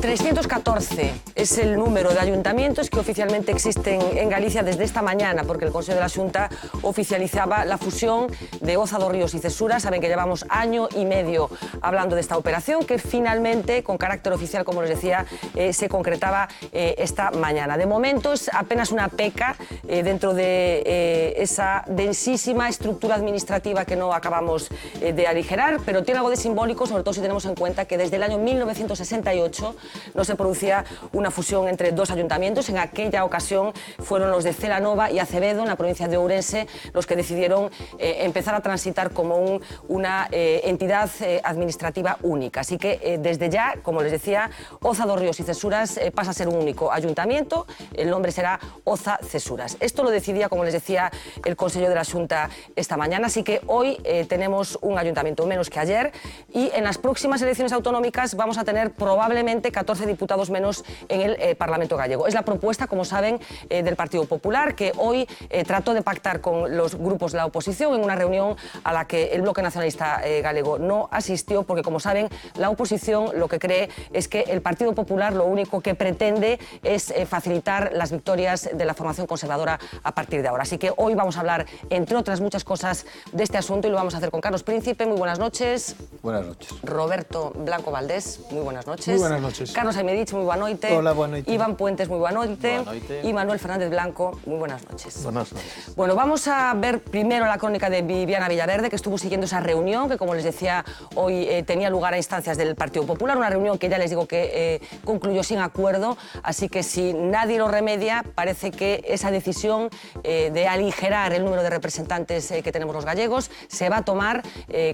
314 es el número de ayuntamientos que oficialmente existen en Galicia desde esta mañana, porque el Consejo de la Xunta oficializaba la fusión de Oza dos Ríos y Cesura. Saben que llevamos año y medio hablando de esta operación, que finalmente, con carácter oficial, como les decía, se concretaba esta mañana. De momento es apenas una peca dentro de esa densísima estructura administrativa que no acabamos de aligerar, pero tiene algo de simbólico, sobre todo si tenemos en cuenta que desde el año 1968 no se producía una fusión entre dos ayuntamientos. En aquella ocasión fueron los de Celanova y Acevedo, en la provincia de Ourense, los que decidieron empezar a transitar como una entidad administrativa única. Así que desde ya, como les decía, Oza dos Ríos y Cesuras pasa a ser un único ayuntamiento. El nombre será Oza Cesuras. Esto lo decidía, como les decía, el Consejo de la Xunta esta mañana. Así que hoy tenemos un ayuntamiento menos que ayer, y en las próximas elecciones autonómicas vamos a tener probablemente 14 diputados menos en el Parlamento gallego. Es la propuesta, como saben, del Partido Popular, que hoy trató de pactar con los grupos de la oposición en una reunión a la que el Bloque Nacionalista Galego no asistió, porque, como saben, la oposición lo que cree es que el Partido Popular lo único que pretende es facilitar las victorias de la formación conservadora a partir de ahora. Así que hoy vamos a hablar, entre otras muchas cosas, de este asunto, y lo vamos a hacer con Carlos Príncipe. Muy buenas noches. Buenas noches. Roberto Blanco Valdés, muy buenas noches. Muy buenas noches. Carlos Aimedich, muy buena noite. Hola, buena noite. Iván Puentes, muy buena noite. Buena noite. Y Manuel Fernández Blanco, muy buenas noches. Buenas noches. Bueno, vamos a ver primero la crónica de Viviana Villaverde, que estuvo siguiendo esa reunión, que, como les decía, hoy tenía lugar a instancias del Partido Popular, una reunión que ya les digo que concluyó sin acuerdo, así que si nadie lo remedia, parece que esa decisión de aligerar el número de representantes que tenemos los gallegos se va a tomar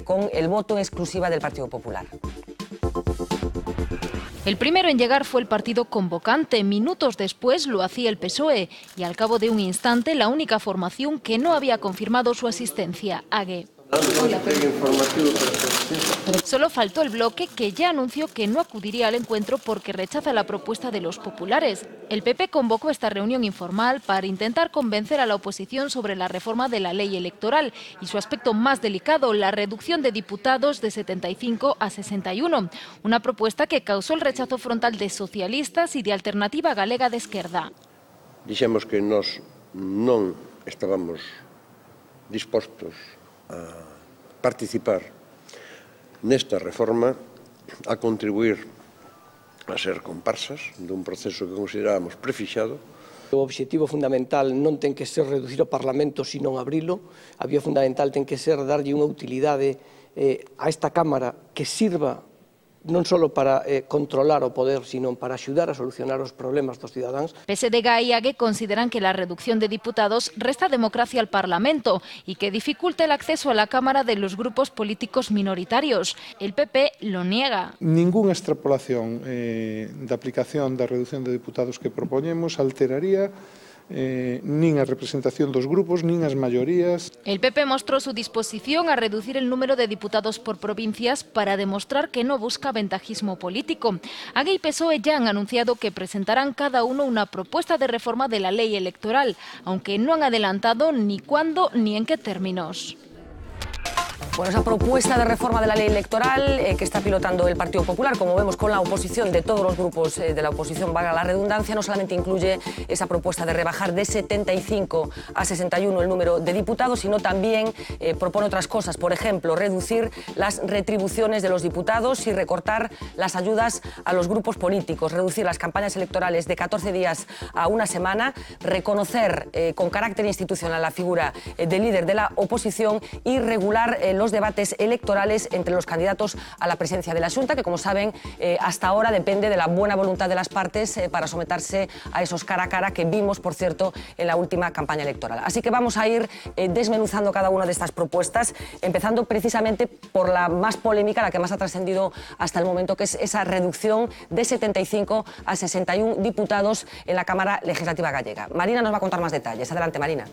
con el voto en exclusiva del Partido Popular. El primero en llegar fue el partido convocante. Minutos después lo hacía el PSOE y al cabo de un instante la única formación que no había confirmado su asistencia, AGE. Solo faltó el Bloque, que ya anunció que no acudiría al encuentro porque rechaza la propuesta de los populares. El PP convocó esta reunión informal para intentar convencer a la oposición sobre la reforma de la ley electoral y su aspecto más delicado, la reducción de diputados de 75 a 61. Una propuesta que causó el rechazo frontal de socialistas y de Alternativa Galega de Esquerda. Dixemos que nós non estábamos dispostos a participar nesta reforma, a contribuir a ser comparsas dun proceso que considerábamos prefixado. O obxectivo fundamental non ten que ser reducir o Parlamento, sino abrilo. A vía fundamental ten que ser darlle unha utilidade a esta Cámara que sirva non só para controlar o poder, sino para axudar a solucionar os problemas dos cidadáns. PSDG e AGE consideran que la reducción de diputados resta democracia al Parlamento y que dificulta el acceso a la Cámara de los grupos políticos minoritarios. El PP lo niega. Ninguna extrapolación da aplicación da reducción de diputados que propoñemos alteraría nin a representación dos grupos, nin as maiorías. El PP mostró su disposición a reducir el número de diputados por provincias para demostrar que no busca ventajismo político. AGE y PSOE ya han anunciado que presentarán cada uno una propuesta de reforma de la ley electoral, aunque no han adelantado ni cuándo ni en qué términos. Bueno, esa propuesta de reforma de la ley electoral que está pilotando el Partido Popular, como vemos, con la oposición de todos los grupos de la oposición, valga la redundancia, no solamente incluye esa propuesta de rebajar de 75 a 61 el número de diputados, sino también propone otras cosas. Por ejemplo, reducir las retribuciones de los diputados y recortar las ayudas a los grupos políticos, reducir las campañas electorales de 14 días a una semana, reconocer con carácter institucional la figura del líder de la oposición y regular los debates electorales entre los candidatos a la presidencia de la Xunta, que, como saben, hasta ahora depende de la buena voluntad de las partes para someterse a esos cara a cara que vimos, por cierto, en la última campaña electoral. Así que vamos a ir desmenuzando cada una de estas propuestas, empezando precisamente por la más polémica, la que más ha trascendido hasta el momento, que es esa reducción de 75 a 61 diputados en la Cámara Legislativa gallega. Marina nos va a contar más detalles. Adelante, Marina.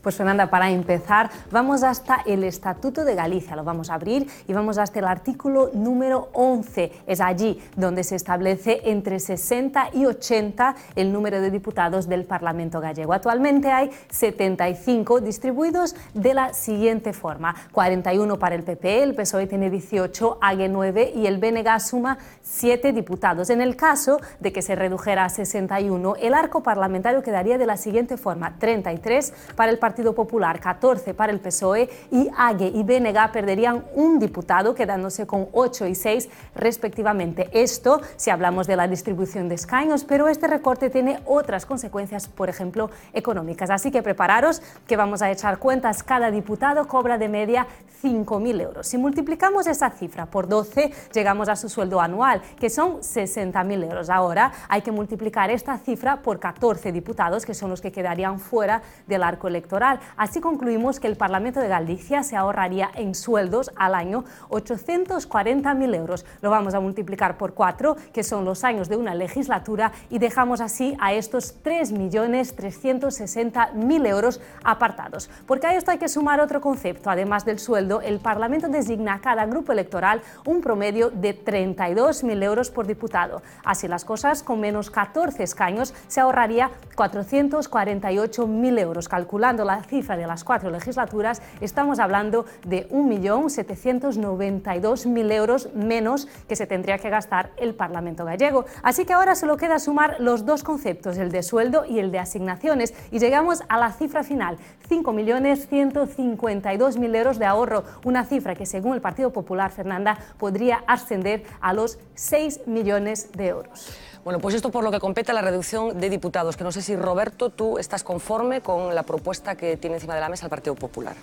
Pues Fernanda, para empezar, vamos hasta el Estatuto de Galicia Galicia. Lo vamos a abrir y vamos hasta el artículo número 11. Es allí donde se establece entre 60 y 80 el número de diputados del Parlamento gallego. Actualmente hay 75 distribuidos de la siguiente forma: 41 para el PP, el PSOE tiene 18, AG 9 y el BNG suma 7 diputados. En el caso de que se redujera a 61, el arco parlamentario quedaría de la siguiente forma: 33 para el Partido Popular, 14 para el PSOE y AG y BNG perderían un diputado, quedándose con 8 y 6 respectivamente. Esto si hablamos de la distribución de escaños, pero este recorte tiene otras consecuencias, por ejemplo, económicas. Así que prepararos, que vamos a echar cuentas. Cada diputado cobra de media 5.000 euros. Si multiplicamos esa cifra por 12, llegamos a su sueldo anual, que son 60.000 euros. Ahora hay que multiplicar esta cifra por 14 diputados, que son los que quedarían fuera del arco electoral. Así concluimos que el Parlamento de Galicia se ahorraría en sueldos al año 840.000 euros. Lo vamos a multiplicar por 4, que son los años de una legislatura, y dejamos así a estos 3.360.000 euros apartados. Porque a esto hay que sumar otro concepto. Además del sueldo, el Parlamento designa a cada grupo electoral un promedio de 32.000 euros por diputado. Así las cosas, con menos 14 escaños se ahorraría 448.000 euros. Calculando la cifra de las 4 legislaturas, estamos hablando de 1.792.000 euros menos que se tendría que gastar el Parlamento gallego. Así que ahora solo queda sumar los dos conceptos, el de sueldo y el de asignaciones, y llegamos a la cifra final: 5.152.000 euros de ahorro, una cifra que según el Partido Popular, Fernanda, podría ascender a los 6 millones de euros. Bueno, pues esto por lo que compete a la reducción de diputados, que no sé si, Roberto, tú estás conforme con la propuesta que tiene encima de la mesa el Partido Popular.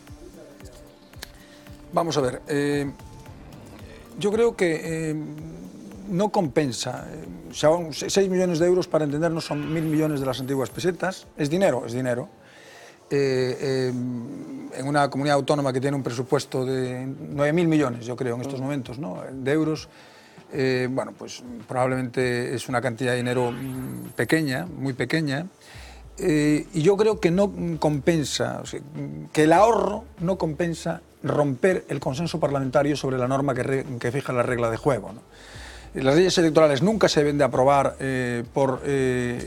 Vamos a ver, yo creo que no compensa. O sea, 6 millones de euros, para entendernos, son 1.000 millones de las antiguas pesetas. Es dinero, es dinero. En una comunidad autónoma que tiene un presupuesto de 9.000 millones, yo creo, en estos momentos, ¿no?, de euros, bueno, pues probablemente es una cantidad de dinero pequeña, muy pequeña, y yo creo que no compensa, o sea, que el ahorro no compensa romper el consenso parlamentario sobre la norma que fija la regla de juego, ¿no? Las leyes electorales nunca se deben de aprobar por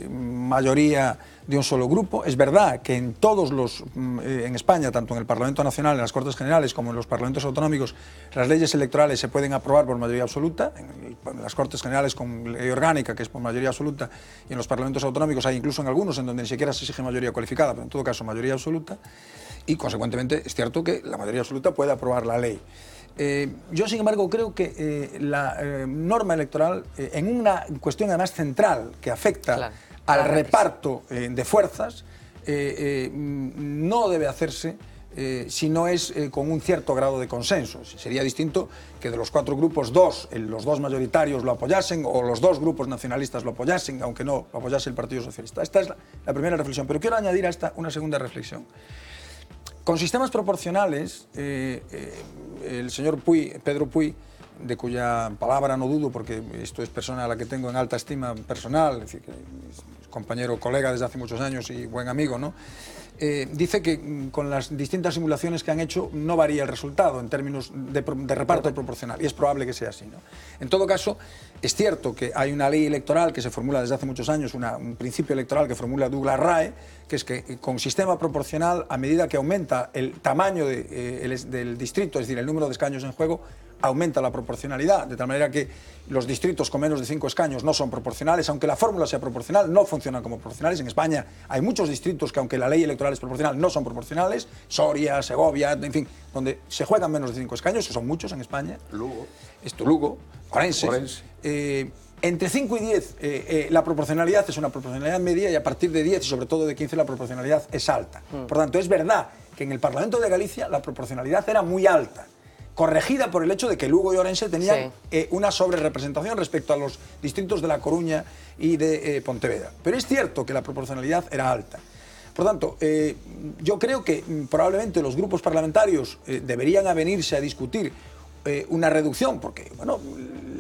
mayoría de un solo grupo. Es verdad que en todos los, en España, tanto en el Parlamento Nacional, en las Cortes Generales, como en los Parlamentos Autonómicos, las leyes electorales se pueden aprobar por mayoría absoluta. En las Cortes Generales con ley orgánica, que es por mayoría absoluta, y en los Parlamentos Autonómicos hay incluso en algunos en donde ni siquiera se exige mayoría cualificada, pero en todo caso mayoría absoluta, y consecuentemente es cierto que la mayoría absoluta puede aprobar la ley. Yo, sin embargo, creo que la norma electoral, en una cuestión además central que afecta al reparto de fuerzas, no debe hacerse si no es con un cierto grado de consenso. Sería distinto que de los 4 grupos, los dos mayoritarios lo apoyasen, o los 2 grupos nacionalistas lo apoyasen, aunque no lo apoyase el Partido Socialista. Esta es la primera reflexión, pero quiero añadir a esta una segunda reflexión. Con sistemas proporcionales, el señor Pedro Puy, de cuya palabra no dudo, porque esto es persona a la que tengo en alta estima personal, es decir, que es compañero, colega desde hace muchos años y buen amigo, ¿no?, dice que con las distintas simulaciones que han hecho no varía el resultado en términos de reparto proporcional, y es probable que sea así, ¿no? En todo caso, es cierto que hay una ley electoral que se formula desde hace muchos años, un principio electoral que formula Douglas Rae, que es que con sistema proporcional, a medida que aumenta el tamaño del distrito, es decir, el número de escaños en juego, aumenta la proporcionalidad, de tal manera que los distritos con menos de 5 escaños no son proporcionales, aunque la fórmula sea proporcional, no funcionan como proporcionales. En España hay muchos distritos que, aunque la ley electoral es proporcional, no son proporcionales: Soria, Segovia, en fin, donde se juegan menos de 5 escaños, que son muchos en España. Lugo, Orense. Entre 5 y 10 la proporcionalidad es una proporcionalidad media, y a partir de 10 y sobre todo de 15 la proporcionalidad es alta. Por tanto, es verdad que en el Parlamento de Galicia la proporcionalidad era muy alta, corregida por el hecho de que Lugo y Orense tenían una sobrerepresentación respecto a los distritos de La Coruña y de Pontevedra. Pero es cierto que la proporcionalidad era alta. Por tanto, yo creo que probablemente los grupos parlamentarios deberían avenirse a discutir una reducción, porque bueno,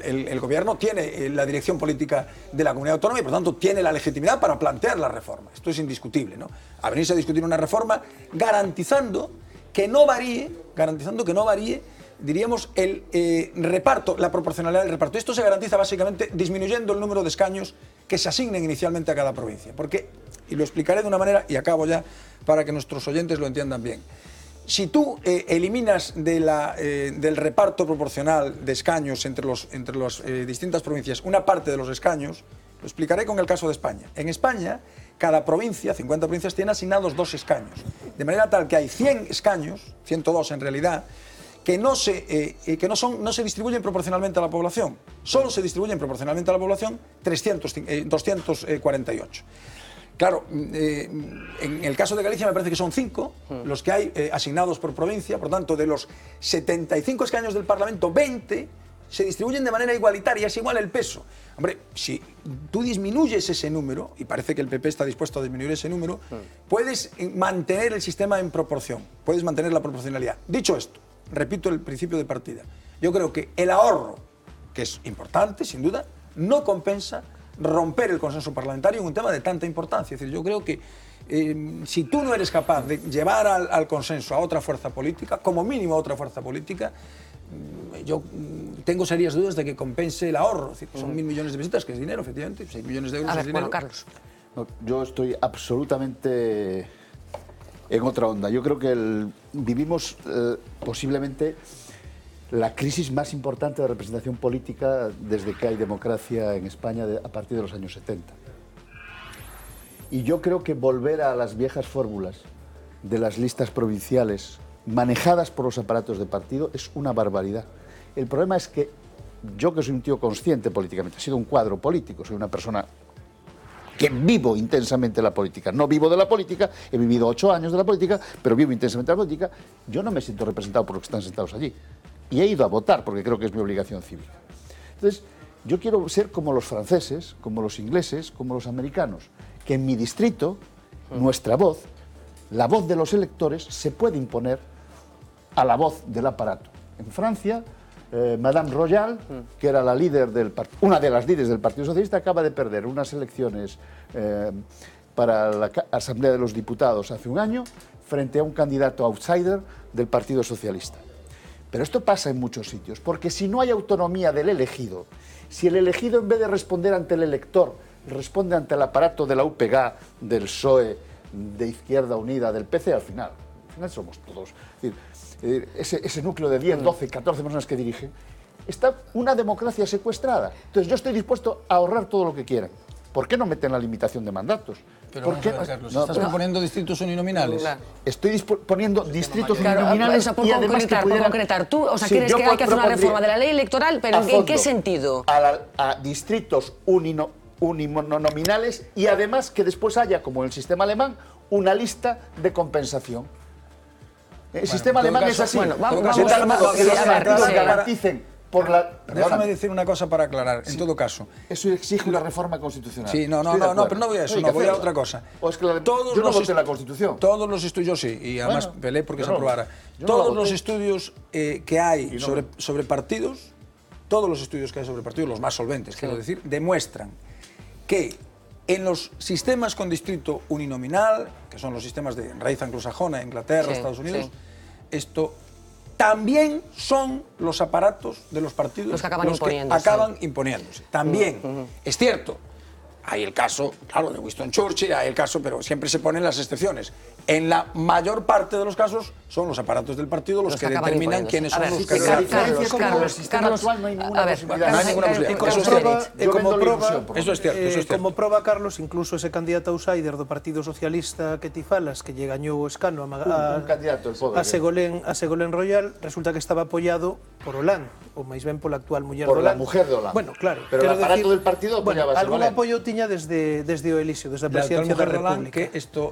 el gobierno tiene la dirección política de la comunidad autónoma y por tanto tiene la legitimidad para plantear la reforma. Esto es indiscutible, ¿no? A venirse a discutir una reforma garantizando que no varíe diríamos, el reparto, la proporcionalidad del reparto. Esto se garantiza básicamente disminuyendo el número de escaños que se asignen inicialmente a cada provincia. Porque, y lo explicaré de una manera, y acabo ya, para que nuestros oyentes lo entiendan bien. Si tú eliminas del reparto proporcional de escaños entre las distintas provincias una parte de los escaños, lo explicaré con el caso de España. En España, cada provincia, 50 provincias, tiene asignados 2 escaños. De manera tal que hay 100 escaños, 102 en realidad, que no se distribuyen proporcionalmente a la población. Solo se distribuyen proporcionalmente a la población 248. Claro, en el caso de Galicia me parece que son 5 los que hay asignados por provincia. Por tanto, de los 75 escaños del Parlamento, 20 se distribuyen de manera igualitaria, es igual el peso. Hombre, si tú disminuyes ese número, y parece que el PP está dispuesto a disminuir ese número, puedes mantener el sistema en proporción, puedes mantener la proporcionalidad. Dicho esto, repito el principio de partida, yo creo que el ahorro, que es importante, sin duda, no compensa romper el consenso parlamentario en un tema de tanta importancia. Es decir, yo creo que si tú no eres capaz de llevar al consenso a otra fuerza política, como mínimo a otra fuerza política, yo tengo serias dudas de que compense el ahorro. Es decir, son 1.000 millones de pesetas, que es dinero, efectivamente, 6 millones de euros es dinero. Bueno, Carlos. No, yo estoy absolutamente en otra onda. Yo creo que vivimos posiblemente la crisis más importante de representación política desde que hay democracia en España a partir de los años 70. Y yo creo que volver a las viejas fórmulas de las listas provinciales manejadas por los aparatos de partido es una barbaridad. El problema es que yo, que soy un tío consciente políticamente, he sido un cuadro político, soy una persona que vivo intensamente la política. No vivo de la política, he vivido 8 años de la política, pero vivo intensamente la política. Yo no me siento representado por los que están sentados allí. Y he ido a votar porque creo que es mi obligación cívica. Entonces, yo quiero ser como los franceses, como los ingleses, como los americanos, que en mi distrito, nuestra voz, la voz de los electores, se puede imponer a la voz del aparato. En Francia, Madame Royal, que era la líder una de las líderes del Partido Socialista, acaba de perder unas elecciones para la Asamblea de los Diputados hace un año, frente a un candidato outsider del Partido Socialista. Pero esto pasa en muchos sitios, porque si no hay autonomía del elegido, si el elegido en vez de responder ante el elector, responde ante el aparato de la UPG, del PSOE, de Izquierda Unida, del PC, al final somos todos. Es decir, ese núcleo de 10, 12, 14 personas que dirigen, está una democracia secuestrada. Entonces yo estoy dispuesto a ahorrar todo lo que quieran. ¿Por qué no meten la limitación de mandatos? Pero vamos a ver, Carlos, ¿estás proponiendo distritos uninominales? Estoy poniendo distritos uninominales y además que pudieran... concretar. Tú, o sea, ¿quieres que hay que hacer una reforma de la ley electoral? ¿Pero en qué sentido? A distritos uninominales y además que después haya, como en el sistema alemán, una lista de compensación. El sistema alemán es así. Bueno, vamos que los partidos garanticen por la... Déjame decir una cosa para aclarar, en todo caso. Eso exige una reforma constitucional. Sí, no, pero no voy a eso, voy a otra cosa. O es que yo no voté la Constitución. Todos los estudios, sí, y además peleé porque se aprobara. Todos los estudios que hay sobre partidos, los más solventes, quiero decir, demuestran que en los sistemas con distrito uninominal, que son los sistemas de raíz anglosajona, Inglaterra, Estados Unidos, esto también son los aparatos de los partidos los que acaban imponiéndose. También, es cierto, hay el caso, claro, de Winston Churchill, hay el caso, pero siempre se ponen las excepciones. En la mayor parte de los casos son los aparatos del partido los que determinan quiénes son los candidatos. Carlos, no hay ninguna posibilidad. Eso es cierto. Como proba, Carlos, incluso ese candidato outsider do Partido Socialista que ti falas, que lle gañou o escano a Ségolène Royal, resulta que estaba apoiado por Hollande, ou máis ben pola actual muller de Hollande. Por la mujer de Hollande. Bueno, claro. Pero el aparato del partido apoyaba a Ségolène. Algún apoio tiña desde o elixio, desde a presidencia da República. Que esto,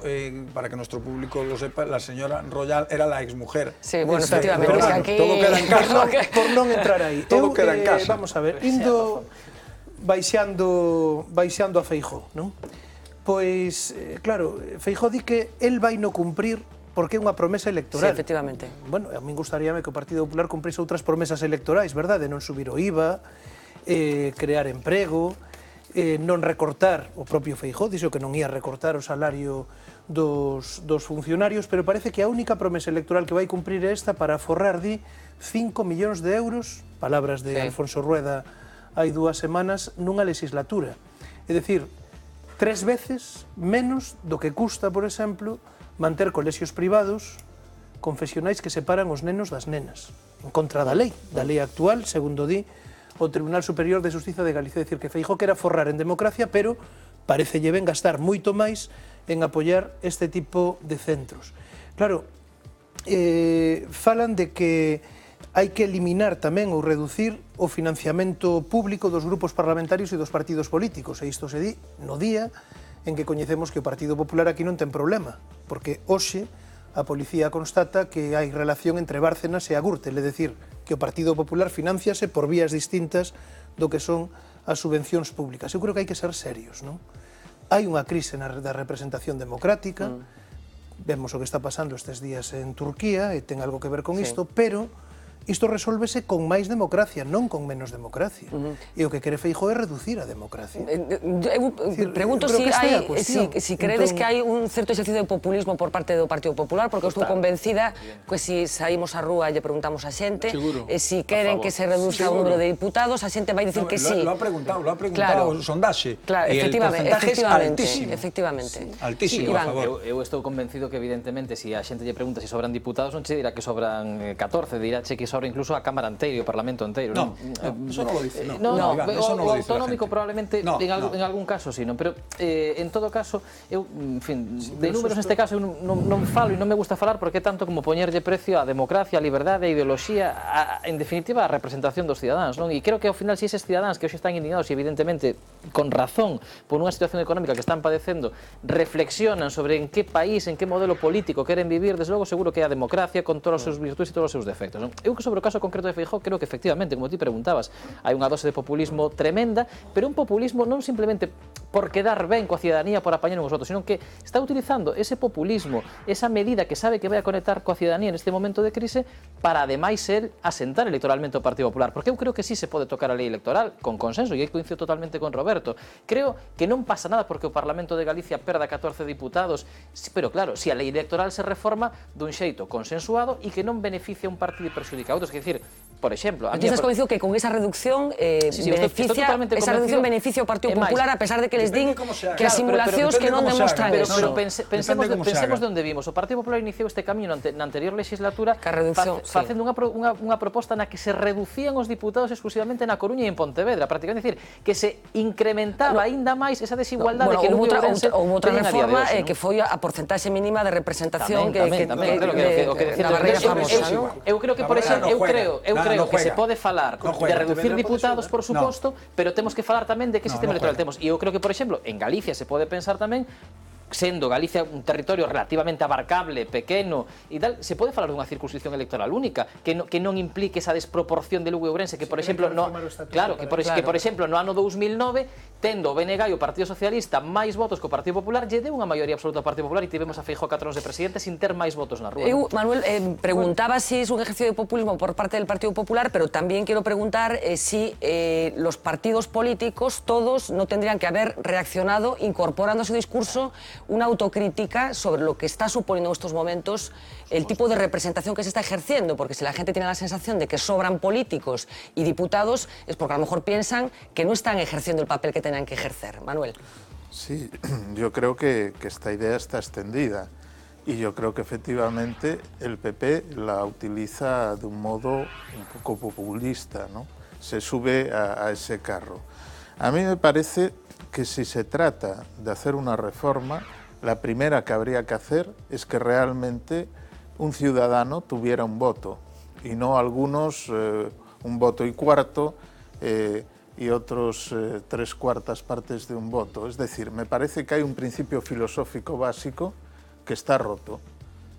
para que nuestro público lo sepa, la señora Royal era la exmujer. Sí, bueno, efectivamente. Pero bueno, todo queda en casa. Por non entrar aí. Todo queda en casa. Vamos a ver, indo baixando a Feijóo, non? Pois, claro, Feijóo di que el vai no cumprir porque é unha promesa electoral. Sí, efectivamente. Bueno, a min gustaríame que o Partido Popular cumprise outras promesas electorais, verdade? Non subir o IVA, crear emprego, non recortar, o propio Feijóo dixo que non ia recortar o salario dos funcionarios, pero parece que a única promesa electoral que vai cumprir é esta para aforrar, di, 5 millóns de euros, palabras de Alfonso Rueda hai 2 semanas, nunha legislatura. É dicir, 3 veces menos do que custa, por exemplo, manter colexios privados confesionais que separan os nenos das nenas, en contra da lei actual, segundo di o Tribunal Superior de Xustiza de Galicia. É dicir, que Feijóo quere aforrar en democracia, pero parecelle ben gastar moito máis en apoiar este tipo de centros. Claro, falan de que hai que eliminar tamén ou reducir o financiamento público dos grupos parlamentarios e dos partidos políticos, e isto se di no día en que coñecemos que o Partido Popular aquí non ten problema, porque hoxe a policía constata que hai relación entre Bárcenas e a Gürtel, é dicir, que o Partido Popular financiase por vías distintas do que son as subvencións públicas. Eu creo que hai que ser serios, non? Hai unha crise da representación democrática, vemos o que está pasando estes días en Turquía, e ten algo que ver con isto, pero isto resolvese con máis democracia, non con menos democracia. E o que quere Feijóo é reducir a democracia. Eu pregunto si credes que hai un certo exercicio de populismo por parte do Partido Popular, porque eu estou convencida que si saímos á rúa e lle preguntamos a xente, si queren que se reduza o número de diputados, a xente vai dicir que sí. Lo ha preguntado o sondaxe. E el porcentaje é altísimo. Efectivamente. Altísimo, a favor. Eu estou convencido que, evidentemente, se a xente lle pregunta se sobran diputados, non che dirá que sobran 14, dirá che que sobra incluso a Cámara inteira e o Parlamento inteiro. No, eso non lo dice. O autonómico probablemente en algún caso sí, pero en todo caso, eu, en fin, de números neste caso eu non falo e non me gusta falar porque é tanto como poñerlle precio á democracia, á liberdade, á ideoloxía, en definitiva, á representación dos cidadáns, non? E creo que ao final, se eses cidadáns que hoxe están indignados e evidentemente con razón por unha situación económica que están padecendo, reflexionan sobre en que país, en que modelo político queren vivir, desde logo seguro que é a democracia con todos os seus virtudes e todos os seus defectos, non? Eu que sobre o caso concreto de Feijóo creo que efectivamente, como ti preguntabas, hai unha dose de populismo tremenda, pero un populismo non simplemente por quedar ben coa cidadanía, por apañar uns votos, sino que está utilizando ese populismo, esa medida que sabe que vai a conectar coa cidadanía neste momento de crise para ademais el asentar electoralmente o Partido Popular, porque eu creo que sí se pode tocar a lei electoral con consenso, e aí coincido totalmente con Roberto. Creo que non pasa nada porque o Parlamento de Galicia perda 14 diputados, pero claro, si a lei electoral se reforma dun xeito consensuado e que non beneficia un partido e perxudica a outros, que decir, por exemplo... Tú estás convencido que con esa reducción beneficia o Partido Popular, a pesar de que les din que as simulacións que non demostran eso. Pero pensemos de onde vimos. O Partido Popular iniciou este camiño na anterior legislatura facendo unha proposta na que se reducían os diputados exclusivamente na Coruña e en Pontevedra, prácticamente decir, que se incrementaba aínda máis esa desigualdade que Lugo e Ourense outra reforma que foi a porcentaxe mínima de representación da barreira famosa. Eu creo que, por exemplo, eu creo que se pode falar de reducir diputados, por suposto, pero temos que falar tamén de que sistema electoral temos. E eu creo que, por exemplo, en Galicia se pode pensar tamén, sendo Galicia un territorio relativamente abarcable, pequeno e tal, se pode falar dunha circunscripción electoral única que non implique esa desproporción de Lugo e Ourense que, por exemplo, por exemplo, no ano 2009, tendo o BNG e o Partido Socialista máis votos que o Partido Popular, lle deu unha maioría absoluta ao Partido Popular e tivemos a Feijóo 4 anos de presidente sin ter máis votos na rúa. Eu, Manuel, preguntaba si es un ejercicio de populismo por parte del Partido Popular, pero también quiero preguntar si los partidos políticos, todos, no tendrían que haber reaccionado incorporando a su discurso una autocrítica sobre lo que está suponiendo en estos momentos el tipo de representación que se está ejerciendo, porque si la gente tiene la sensación de que sobran políticos y diputados, es porque a lo mejor piensan que no están ejerciendo el papel que tenían que ejercer. Manuel. Sí, yo creo que esta idea está extendida y yo creo que efectivamente el PP la utiliza de un modo un poco populista, ¿no? Se sube a ese carro. A mí me parece que si se trata de hacer una reforma, la primera que habría que hacer es que realmente un ciudadano tuviera un voto y no algunos un voto y cuarto y otros 3/4 partes de un voto. Es decir, me parece que hay un principio filosófico básico que está roto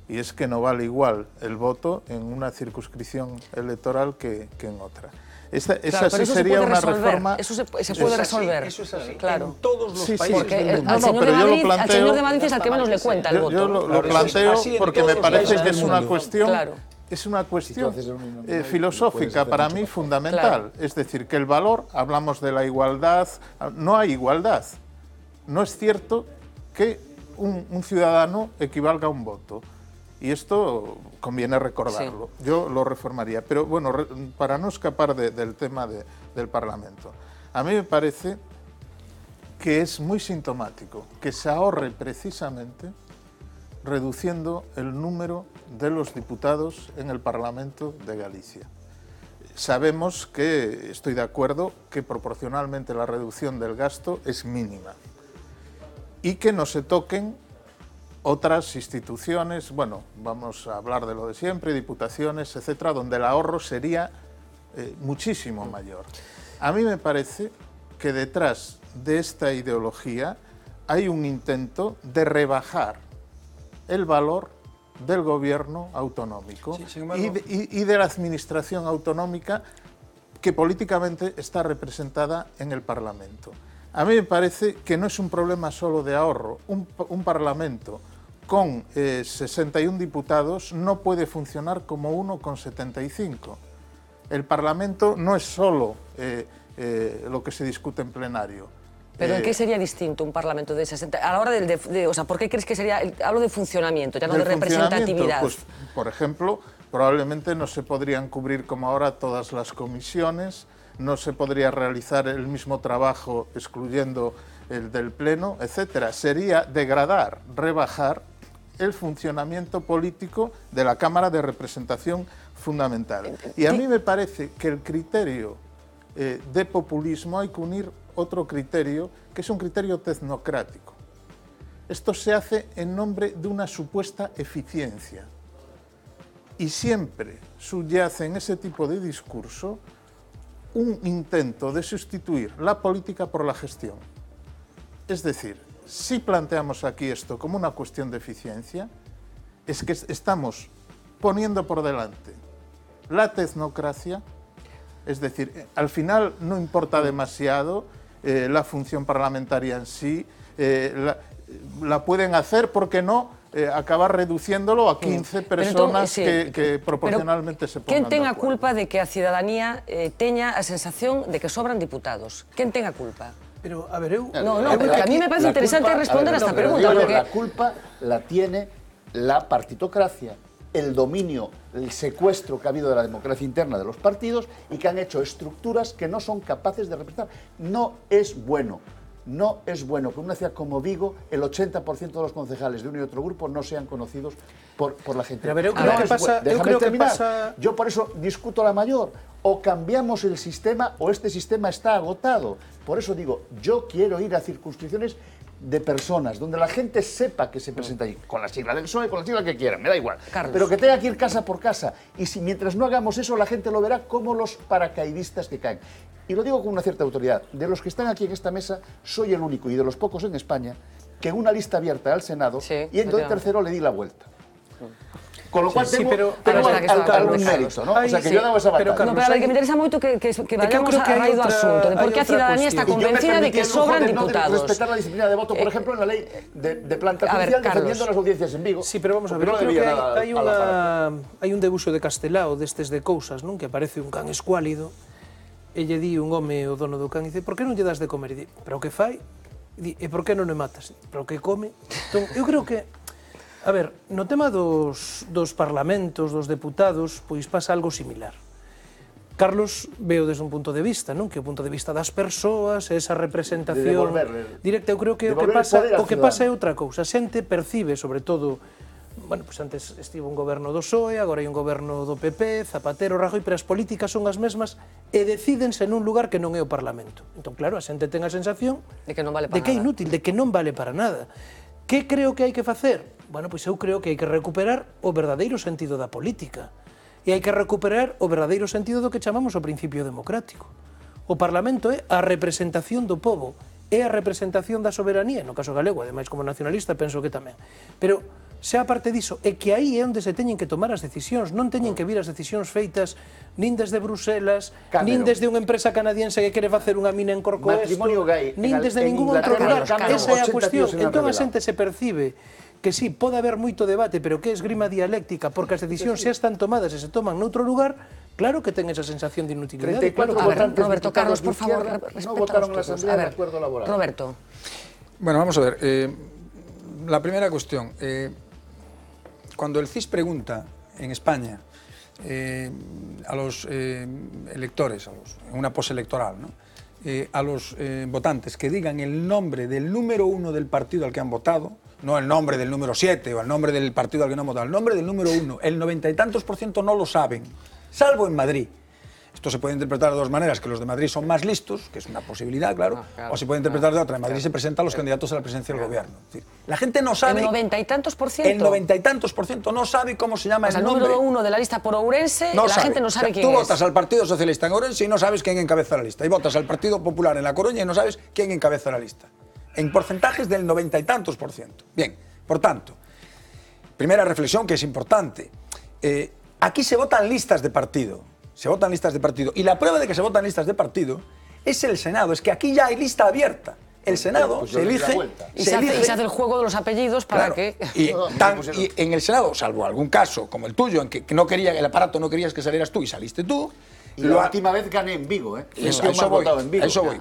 y es que no vale igual el voto en una circunscripción electoral que en otra. Esa sí sería una reforma... Eso se puede resolver. Eso es así, claro. En todos los países. Porque al señor de Madrid es al que menos le cuenta el voto. Yo lo planteo porque me parece que es una cuestión... Es una cuestión filosófica para mí fundamental. Es decir, que el valor, hablamos de la igualdad, no hay igualdad. No es cierto que un ciudadano equivalga a un voto. Y esto conviene recordarlo. Sí. Yo lo reformaría. Pero bueno, para no escapar del tema del Parlamento, a mí me parece que es muy sintomático que se ahorre precisamente reduciendo el número de los diputados en el Parlamento de Galicia. Sabemos que, estoy de acuerdo, que proporcionalmente la reducción del gasto es mínima y que no se toquen otras instituciones, bueno, vamos a hablar de lo de siempre, diputaciones, etcétera, donde el ahorro sería muchísimo mayor. A mí me parece que detrás de esta ideología hay un intento de rebajar el valor del gobierno autonómico y de la administración autonómica que políticamente está representada en el Parlamento. A mí me parece que no es un problema solo de ahorro. Un Parlamento con 61 diputados no puede funcionar como uno con 75. El Parlamento no es solo lo que se discute en plenario. ¿Pero en qué sería distinto un Parlamento de 60? A la hora o sea, ¿por qué crees que sería? Hablo de funcionamiento, ya no de representatividad. Pues, por ejemplo, probablemente no se podrían cubrir como ahora todas las comisiones, no se podría realizar el mismo trabajo excluyendo el del Pleno, etcétera. Sería degradar, rebajar el funcionamiento político de la Cámara de Representación fundamental. Y a mí me parece que el criterio de populismo hay que unir otro criterio, que es un criterio tecnocrático. Esto se hace en nombre de una supuesta eficiencia. Y siempre subyace en ese tipo de discurso un intento de sustituir la política por la gestión. Es decir, si planteamos aquí esto como una cuestión de eficiencia, es que estamos poniendo por delante la tecnocracia, es decir, al final no importa demasiado la función parlamentaria en sí, la pueden hacer, ¿por qué no? Acabar reduciéndolo a 15 personas que proporcionalmente se pongan. ¿Quién tenga culpa de que a ciudadanía teña a sensación de que sobran diputados? ¿Quién tenga culpa? Pero, a ver, porque a mí me parece interesante responder a esta pregunta. La culpa la tiene la partitocracia, el dominio, el secuestro que ha habido de la democracia interna de los partidos y que han hecho estructuras que no son capaces de representar. No es bueno que en una ciudad como Vigo el 80% de los concejales de uno y otro grupo no sean conocidos por la gente. Pero a ver, eu creo que pasa... Yo por eso discuto la mayor. O cambiamos el sistema o este sistema está agotado. Por eso digo, yo quiero ir a circunscripciones de personas, donde la gente sepa que se presenta allí, con la sigla del PSOE, con la sigla que quieran, me da igual, Carlos. Pero que tenga que ir casa por casa, y si mientras no hagamos eso, la gente lo verá como los paracaidistas que caen. Y lo digo con una cierta autoridad, de los que están aquí en esta mesa, soy el único, y de los pocos en España, que en una lista abierta al Senado, yendo de tercero le di la vuelta. Con lo cual tengo algún mérito, ¿no? O sea, que yo debo esa batalla. Pero a ver, que me interesa moito que vayamos a raíz do asunto, de por qué a ciudadanía está convencida de que sobran diputados. Respetar la disciplina de voto, por ejemplo, en la ley de planta judicial, defendiendo las audiencias en Vigo. Sí, pero vamos a ver, creo que hai un debuxo de Castelao destes de cousas, non? Que aparece un can escuálido, e lle di un home o dono do can, e dice, por que non lle das de comer? E di, pero o que fai? E por que non o matas? Pero o que come? Entón, eu creo que a ver, no tema dos parlamentos, dos deputados, pois pasa algo similar. Carlos veo desde un punto de vista, non? Que o punto de vista das persoas, esa representación directa, eu creo que o que pasa é outra cousa. A xente percibe, sobre todo, bueno, pois antes estivo un goberno do PSOE, agora hai un goberno do PP, Zapatero, Rajoy, pero as políticas son as mesmas e decídense nun lugar que non é o Parlamento. Entón, claro, a xente ten a sensación de que non vale para nada. De que é inútil, de que non vale para nada. Que creo que hai que facer? Bueno, pois eu creo que hai que recuperar o verdadeiro sentido da política. E hai que recuperar o verdadeiro sentido do que chamamos o principio democrático. O Parlamento é a representación do pobo, é a representación da soberanía, no caso galego, ademais como nacionalista penso que tamén. Pero xa aparte diso, é que aí é onde se teñen que tomar as decisións, non teñen que vir as decisións feitas nin desde Bruselas, nin desde unha empresa canadiense que quere facer unha mina en Corcoesto, nin desde ningún outro lugar. Esa é a cuestión. Entón a xente se percibe que sí, pode haber moito debate, pero que é esgrima dialéctica, porque as decisións xa están tomadas e se toman noutro lugar, claro que ten esa sensación de inutilidade. 34 Roberto Carlos, por favor, no votaron en la Asamblea de acuerdo laboral. Roberto. Bueno, vamos a ver. la primera cuestión. Cuando el CIS pregunta en España a los electores, en una postelectoral, ¿no? A los votantes que digan el nombre del número 1 del partido al que han votado, no el nombre del número 7 o el nombre del partido al que no han votado, el nombre del número 1, el 90 y tantos % no lo saben, salvo en Madrid. Esto se puede interpretar de dos maneras, que los de Madrid son más listos, que es una posibilidad, claro, o se puede interpretar de otra. En Madrid se presentan los candidatos a la presidencia del gobierno. Es decir, la gente no sabe... ¿El 90 y tantos %? El 90 y tantos % no sabe cómo se llama el nombre. El número 1 de la lista por Ourense, la gente no sabe quién es. Tú votas al Partido Socialista en Ourense y no sabes quién encabeza la lista. Y votas al Partido Popular en La Coruña y no sabes quién encabeza la lista. En porcentajes del 90 y tantos %. Bien, por tanto, primera reflexión que es importante. Aquí se votan listas de partido. Se votan listas de partido. Y la prueba de que se votan listas de partido es el Senado. Es que aquí ya hay lista abierta. El Senado se elige... Y se hace el juego de los apellidos para que... Y en el Senado, salvo algún caso como el tuyo, en que no quería, el aparato no querías que salieras tú y saliste tú... Y la última vez gané en Vigo, ¿eh? Eso voy.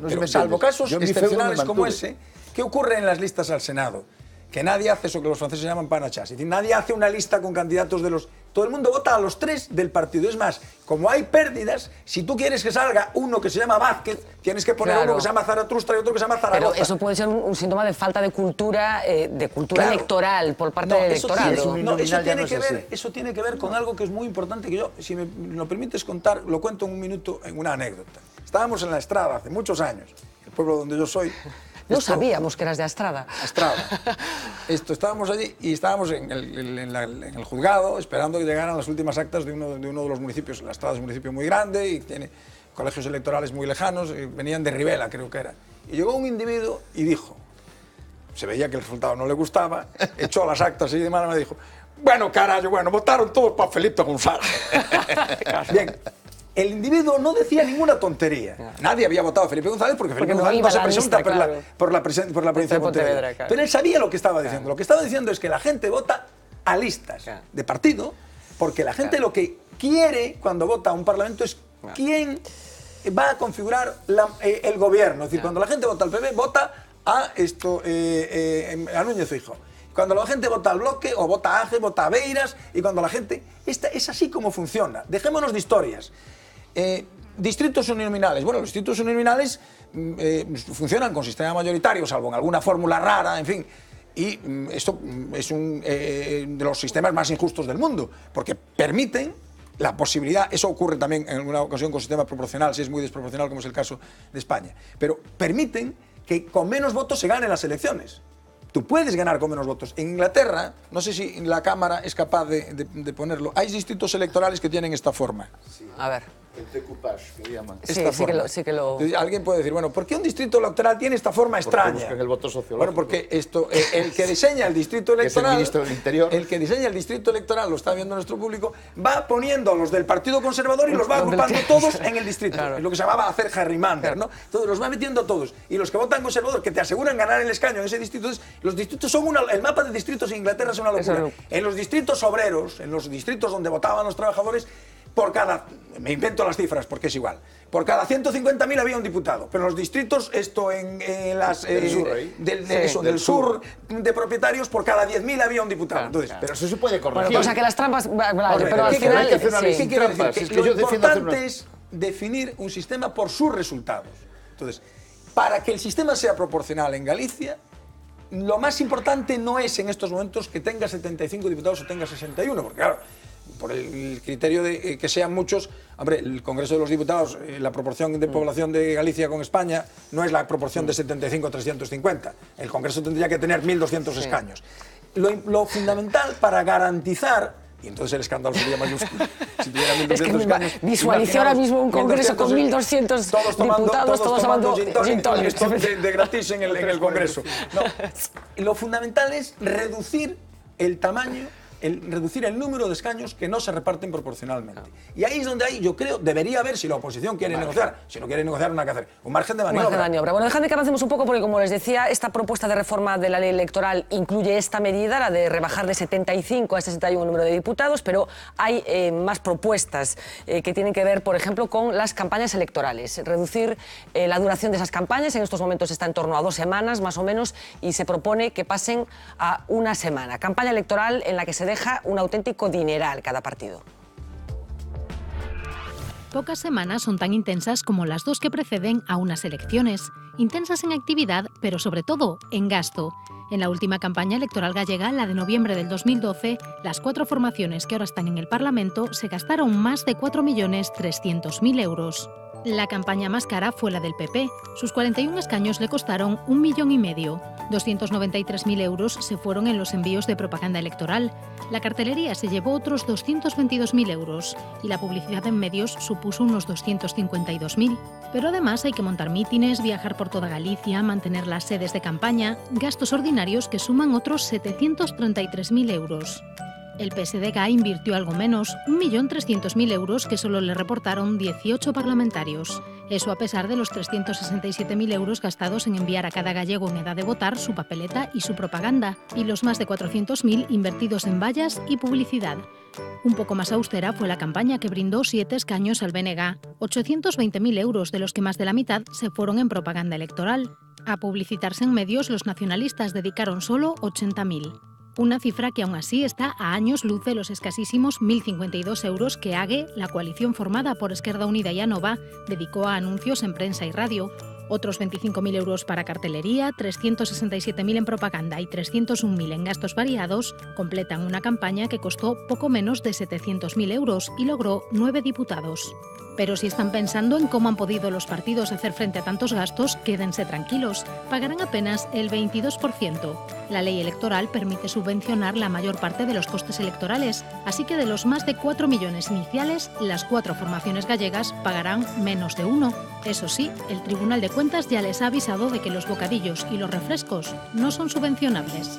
Pero salvo casos excepcionales como ese, ¿qué ocurre en las listas al Senado? Que nadie hace eso que los franceses llaman panachás. Es decir, nadie hace una lista con candidatos de los... Todo el mundo vota a los 3 del partido. Es más, como hay pérdidas, si tú quieres que salga uno que se llama Vázquez, tienes que poner uno que se llama Zaratustra y otro que se llama Zaragoza. Pero eso puede ser un síntoma de falta de cultura electoral por parte del electorado. Eso tiene que ver con algo que es muy importante, que yo, si me lo permites contar, lo cuento en un minuto en una anécdota. Estábamos en La Estrada hace muchos años, el pueblo donde yo soy. No sabíamos que eras de Astrada. Estábamos allí y estábamos en el juzgado esperando que llegaran las últimas actas de uno de los municipios. La Estrada es un municipio muy grande y tiene colegios electorales muy lejanos, y venían de Rivela, creo que era. Y llegó un individuo y dijo, se veía que el resultado no le gustaba, echó las actas y demás, me dijo, bueno, carajo, votaron todos para Felipe González. Bien. El individuo no decía ninguna tontería. Nadie había votado a Felipe González porque Felipe González no se presenta por la provincia de Pontevedra. Claro. Pero él sabía lo que estaba diciendo. Lo que estaba diciendo es que la gente vota a listas de partido porque la gente lo que quiere cuando vota a un parlamento es quién va a configurar el gobierno. Es decir, cuando la gente vota al PP, vota a Núñez Feijóo. Cuando la gente vota al Bloque, o vota a AGE, vota a Beiras, y cuando la gente... Es así como funciona. Dejémonos de historias. Distritos uninominales. Bueno, los distritos uninominales funcionan con sistema mayoritario, salvo en alguna fórmula rara, en fin. Y esto es de los sistemas más injustos del mundo, porque permiten la posibilidad, eso ocurre también en alguna ocasión con sistema proporcional, si es muy desproporcional, como es el caso de España, pero permiten que con menos votos se ganen las elecciones. Tú puedes ganar con menos votos. En Inglaterra, no sé si la Cámara es capaz de ponerlo, hay distritos electorales que tienen esta forma. Sí. A ver. El decoupage, que llaman. Sí que lo... Alguien puede decir, bueno, ¿por qué un distrito electoral tiene esta forma extraña? Buscan el voto sociológico. Bueno, porque el que diseña el distrito electoral... Es el ministro del Interior. El que diseña el distrito electoral, lo está viendo nuestro público, va poniendo a los del Partido Conservador y los va agrupando todos en el distrito. Claro. Es lo que se llamaba hacer gerrymander, ¿no? Entonces los va metiendo todos. Y los que votan conservador, que te aseguran ganar el escaño en ese distrito, los distritos son el mapa de distritos en Inglaterra es una locura. En los distritos obreros, en los distritos donde votaban los trabajadores, por cada, me invento las cifras porque es igual, por cada 150.000 había un diputado, pero en los distritos, del sur de propietarios, por cada 10.000 había un diputado. Entonces, pero eso se puede corregir. O sea que las trampas, pero al final... ¿Qué quiero decir? Lo importante es definir un sistema por sus resultados. Entonces, para que el sistema sea proporcional en Galicia, lo más importante no es en estos momentos que tenga 75 diputados o tenga 61, porque claro, por el criterio de que sean muchos, hombre, el Congreso de los Diputados, la proporción de población de Galicia con España no es la proporción de 75 a 350. El Congreso tendría que tener 1.200 escaños. Lo fundamental para garantizar, y entonces el escándalo sería mayúsculo, si tuviera 1.200 escaños... Visualicé ahora mismo un Congreso con 1.200 diputados, todos tomando gin tonic de gratis en el Congreso. No, lo fundamental es reducir el tamaño reducir el número de escaños que no se reparten proporcionalmente. Y ahí es donde yo creo, debería haber, si la oposición quiere negociar, si no quiere negociar, no hay que hacer, un margen de maniobra. Bueno, dejadme que avancemos un poco porque, como les decía, esta propuesta de reforma de la ley electoral incluye esta medida, la de rebajar de 75 a 61 el número de diputados, pero hay más propuestas que tienen que ver, por ejemplo, con las campañas electorales. Reducir la duración de esas campañas, en estos momentos está en torno a 2 semanas, más o menos, y se propone que pasen a 1 semana. Campaña electoral en la que se deja un auténtico dineral cada partido. Pocas semanas son tan intensas como las 2 que preceden a unas elecciones. Intensas en actividad, pero sobre todo en gasto. En la última campaña electoral gallega, la de noviembre del 2012, las 4 formaciones que ahora están en el Parlamento se gastaron más de 4.300.000 euros. La campaña más cara fue la del PP. Sus 41 escaños le costaron 1,5 millones. 293.000 euros se fueron en los envíos de propaganda electoral. La cartelería se llevó otros 222.000 euros y la publicidad en medios supuso unos 252.000. Pero además hay que montar mítines, viajar por toda Galicia, mantener las sedes de campaña, gastos ordinarios que suman otros 733.000 euros. El PSDG invirtió algo menos, 1.300.000 euros que solo le reportaron 18 parlamentarios. Eso a pesar de los 367.000 euros gastados en enviar a cada gallego en edad de votar su papeleta y su propaganda, y los más de 400.000 invertidos en vallas y publicidad. Un poco más austera fue la campaña que brindó 7 escaños al BNG, 820.000 euros, de los que más de la mitad se fueron en propaganda electoral. A publicitarse en medios, los nacionalistas dedicaron solo 80.000. Una cifra que aún así está a años luz de los escasísimos 1.052 euros que AGE, la coalición formada por Esquerda Unida y Anova, dedicó a anuncios en prensa y radio. Otros 25.000 euros para cartelería, 367.000 en propaganda y 301.000 en gastos variados completan una campaña que costó poco menos de 700.000 euros y logró 9 diputados. Pero si están pensando en cómo han podido los partidos hacer frente a tantos gastos, quédense tranquilos, pagarán apenas el 22%. La ley electoral permite subvencionar la mayor parte de los costes electorales, así que de los más de 4 millones iniciales, las 4 formaciones gallegas pagarán menos de 1. Eso sí, el Tribunal de Cuentas ya les ha avisado de que los bocadillos y los refrescos no son subvencionables.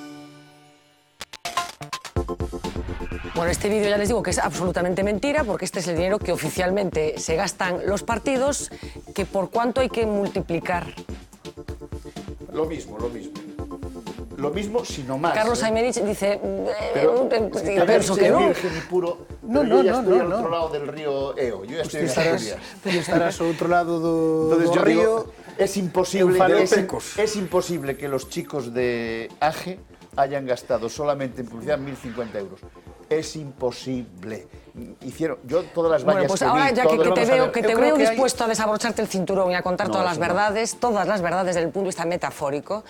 Bueno, este vídeo ya les digo que es absolutamente mentira, porque este es el dinero que oficialmente se gastan los partidos, que por cuánto hay que multiplicar. Lo mismo. Lo mismo, sino más. Carlos Aymerich dice... pienso que no. Virgen y puro, yo ya estoy al otro lado del río Eo. Yo ya estoy en Asturias. Estarás al otro lado do río. Digo, es imposible que los chicos de AGE hayan gastado solamente en publicidad 1.050 euros. Es imposible. Yo todas las vallas pues ahora ya que te veo dispuesto a desabrocharte el cinturón y a contar todas las verdades desde el punto de vista metafórico,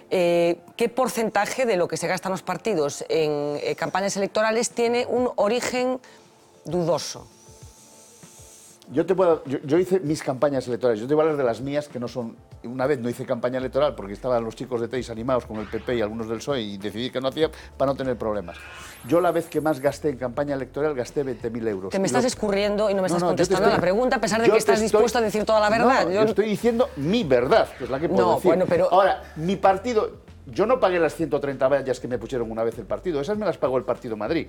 ¿qué porcentaje de lo que se gastan los partidos en campañas electorales tiene un origen dudoso? Yo hice mis campañas electorales. Yo te voy a hablar de las mías, que no son... Una vez no hice campaña electoral porque estaban los chicos de TEIS animados con el PP y algunos del PSOE y decidí que no hacía para no tener problemas. Yo la vez que más gasté en campaña electoral gasté 20.000 euros. Te me estás escurriendo y no me estás contestando a la pregunta a pesar de que estás dispuesto a decir toda la verdad. Yo estoy diciendo mi verdad, que es la que puedo decir. Bueno, pero... Ahora, mi partido... Yo no pagué las 130 vallas que me pusieron una vez el partido. Esas me las pagó el Partido Madrid.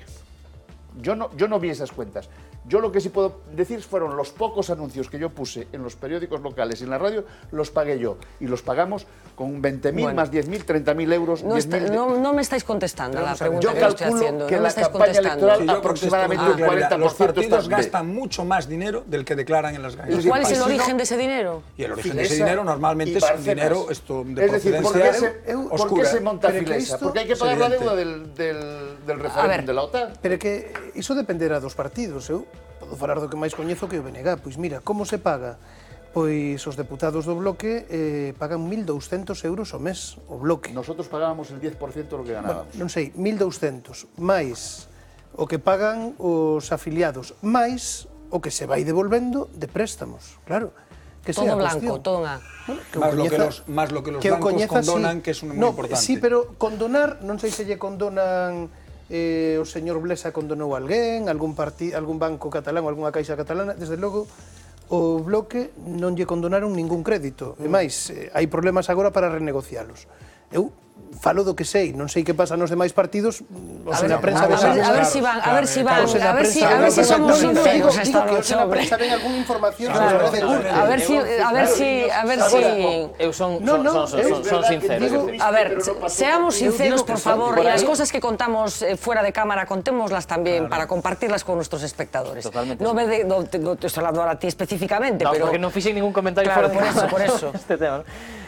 Yo no vi esas cuentas. Yo lo que sí puedo decir fueron los pocos anuncios que yo puse en los periódicos locales y en la radio, los pagué yo. Y los pagamos con 20.000 más 10.000, 30.000 euros. No me estáis contestando a la pregunta que estoy haciendo. Que la campaña electoral aproximadamente un 40%. Los partidos gastan mucho más dinero del que declaran en las gallegas. ¿Y cuál es el origen de ese dinero? Y el origen de ese dinero normalmente es un dinero de procedencia oscura. ¿Por qué se monta Filesa? Porque hay que pagar la deuda del referéndum de la OTAN. Pero que iso dependerá dos partidos. Eu podo falar do que máis coñezo que o BNG. Pois mira, como se paga? Pois os deputados do Bloque pagan 1.200 euros ao mes, o Bloque. Nosotros pagábamos el 10% do que ganábamos. Non sei, 1.200, máis o que pagan os afiliados, máis o que se vai devolvendo de préstamos, claro. Que todo blanco, todo unha... Más lo que los bancos condonan, que es moi importante. Sí, pero condonar, non sei se lle condonan... o señor Blesa condonou alguén, algún banco catalán ou algunha caixa catalana, desde logo o Bloque non lle condonaron ningún crédito, e máis, hai problemas agora para renegocialos. Eu falo do que sei, non sei que pasa nos demais partidos, os na prensa a ver si somos sinceros esta noche. Na prensa ven algunha información a ver si son sinceros. A ver, seamos sinceros, por favor, y las cosas que contamos fuera de cámara, contémoslas también para compartirlas con nuestros espectadores. No te estoy hablando ahora a ti específicamente, pero... No, porque non fixen ningún comentario fuera de cámara. Por eso. Este tema,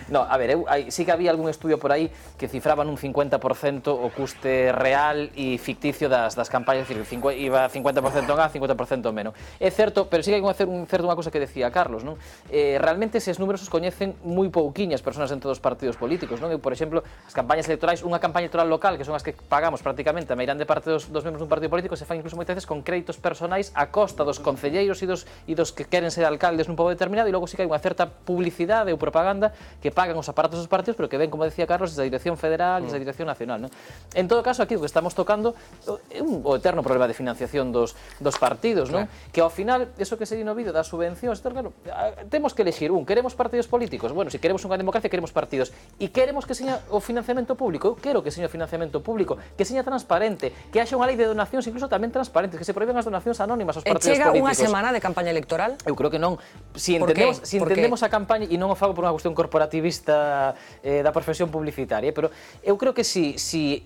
no, a ver, sí que había algún estudio por aí que cifraban un 50% o custe real e ficticio das campañas, é dicir, iba 50% en A, 50% en menos. É certo, pero sí que hai que hacer unha cosa que decía Carlos, non? Realmente eses números os coñecen moi pouquiñas persoas en todos os partidos políticos, non? Por exemplo, as campañas electorais, unha campaña electoral local, que son as que pagamos prácticamente a meirande parte dos membros dun partido político, se fan incluso moitas veces con créditos personais a costa dos concelleiros e dos que queren ser alcaldes nun pobo determinado, e logo sí que hai unha certa publicidade ou propaganda que pagan os aparatos dos partidos, pero que ven, como decía Carlos, desde a Dirección Federal e desde a Dirección Nacional, non? En todo caso, aquí o que estamos tocando é o eterno problema de financiación dos partidos, non? Que ao final, eso que se di no vídeo das subvencións, claro, temos que elegir queremos partidos políticos? Bueno, se queremos unha democracia, queremos partidos. E queremos que seña o financiamento público? Eu quero que seña o financiamento público, que seña transparente, que haxa unha lei de donacións incluso tamén transparentes, que se prohíben as donacións anónimas aos partidos políticos. Chega unha semana de campaña electoral? Eu creo que non. Si entendemos a campaña, e non o fago por unha cuestión corporativista da profesión publicitaria, pero eu creo que si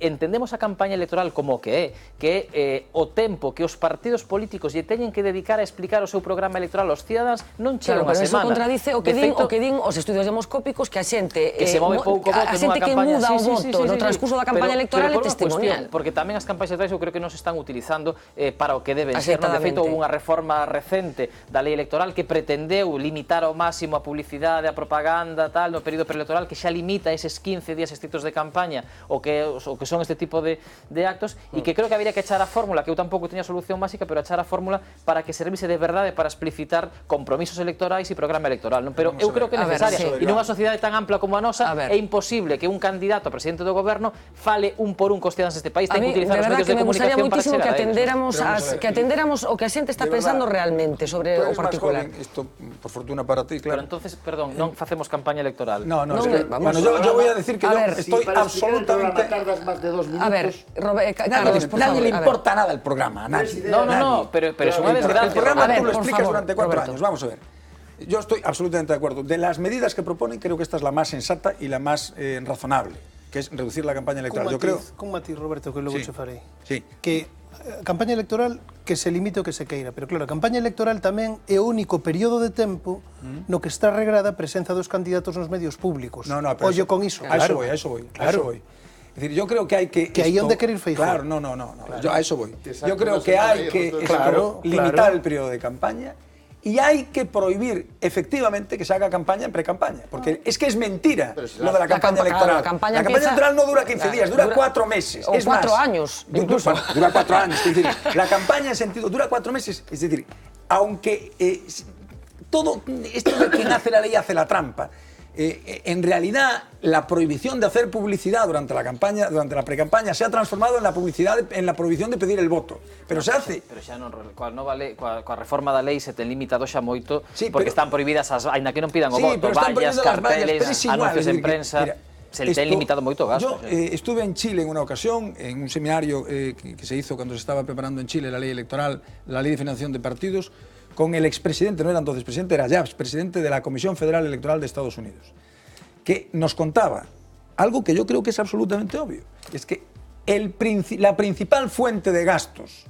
entendemos a campaña electoral como que é o tempo que os partidos políticos lle teñen que dedicar a explicar o seu programa electoral aos cidadáns, non chega unha semana. Pero eso contradice o que din os estudios demoscópicos, que a xente que se move pouco voto nunha campaña, muda o voto no transcurso da campaña electoral é testimonial. Porque tamén as campañas electorais eu creo que non se están utilizando para o que deben ser. De feito, houve unha reforma recente da lei electoral que pretendeu limitar ao máximo a publicidade, a propaganda, tal, no período preelectoral, que xa limita eses 15 días estrictos de campaña o que son este tipo de actos, e que creo que habería que echar a fórmula, que eu tampouco teña solución básica, pero echar a fórmula para que servise de verdade para explicitar compromisos electorais e programa electoral, non? Pero eu creo que é necesaria, e nunha sociedade tan ampla como a nosa é imposible que un candidato a presidente do goberno fale un por un cos cidadáns deste país, ten que utilizar os medios de comunicación para chegar a eles. Que atendéramos o que a xente está pensando realmente sobre o particular. Isto, por fortuna para ti, claro. Pero entonces, perdón, non facemos campaña electoral. No, bueno, yo voy a decir que yo estoy absolutamente... A ver, Carlos, por favor. Nadie le importa nada el programa, a nadie. No, pero es una desgracia. El programa tú lo explicas durante 4 años, vamos a ver. Yo estoy absolutamente de acuerdo. De las medidas que proponen, creo que esta es la más sensata y la más razonable, que es reducir la campaña electoral. Yo creo... Con matiz, Roberto, que logo che farei. Sí. Que campaña electoral que se limite o que se queira, pero claro, a campaña electoral tamén é o único período de tempo no que está regrada a presenza dos candidatos nos medios públicos. Ollo con iso. A eso voy. Es decir, yo creo que hay que... Que aí onde quere ir Feijóo. Claro, no. Yo a eso voy. Yo creo que hay que limitar el periodo de campaña y hay que prohibir efectivamente que se haga campaña en pre-campaña, porque es que es mentira lo de la campaña electoral. La campaña electoral no dura 15 días, dura 4 meses. O 4 años, incluso. Dura 4 años, es decir, la campaña en sentido dura 4 meses, es decir, aunque todo esto de quien hace la ley hace la trampa, en realidad la prohibición de hacer publicidad durante la campaña, durante la precampaña, se ha transformado en la publicidad, en la prohibición de pedir el voto. Pero se hace. Pero xa non, coa reforma da lei se ten limitado xa moito, porque están prohibidas as, aínda que non pidan o voto, vallas, carteles, anuncios en prensa. Se le ten limitado moito gasto. Yo estuve en Chile en una ocasión, en un seminario que se hizo cuando se estaba preparando en Chile la ley electoral, la ley de financiación de partidos, con el expresidente, no era entonces presidente, era ya presidente de la Comisión Federal Electoral de Estados Unidos, que nos contaba algo que yo creo que es absolutamente obvio, es que la principal fuente de gastos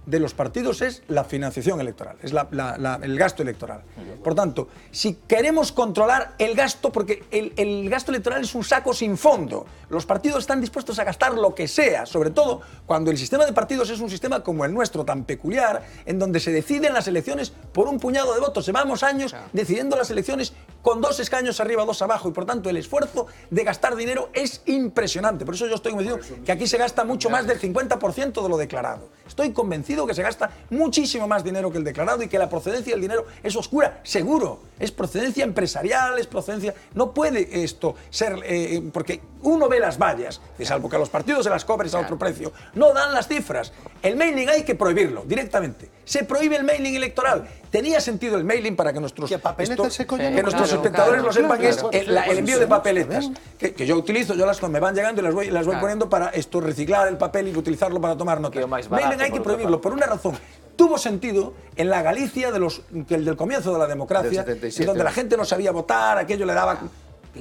de los partidos es la financiación electoral, es el gasto electoral. Por tanto, si queremos controlar el gasto, porque el gasto electoral es un saco sin fondo, los partidos están dispuestos a gastar lo que sea, sobre todo cuando el sistema de partidos es un sistema como el nuestro, tan peculiar, en donde se deciden las elecciones por un puñado de votos. Llevamos años decidiendo las elecciones con 2 escaños arriba, 2 abajo, y por tanto el esfuerzo de gastar dinero es impresionante. Por eso yo estoy convencido que aquí se gasta mucho más del 50% de lo declarado. Estoy convencido que se gasta muchísimo más dinero que el declarado y que la procedencia del dinero es oscura, seguro. Es procedencia empresarial, es procedencia... No puede esto ser... porque uno ve las vallas, salvo que a los partidos se las cobres a otro precio, no dan las cifras. El mailing hay que prohibirlo directamente. Se prohíbe el mailing electoral. tenía sentido el mailing para que nuestros espectadores lo sepan, es el envío de papeletas que yo utilizo, me van llegando y las voy poniendo para reciclar el papel y utilizarlo para tomar notas. Mailing hay que prohibirlo por una razón. Tuvo sentido en la Galicia del comienzo de la democracia, donde la gente no sabía votar, aquello le daba...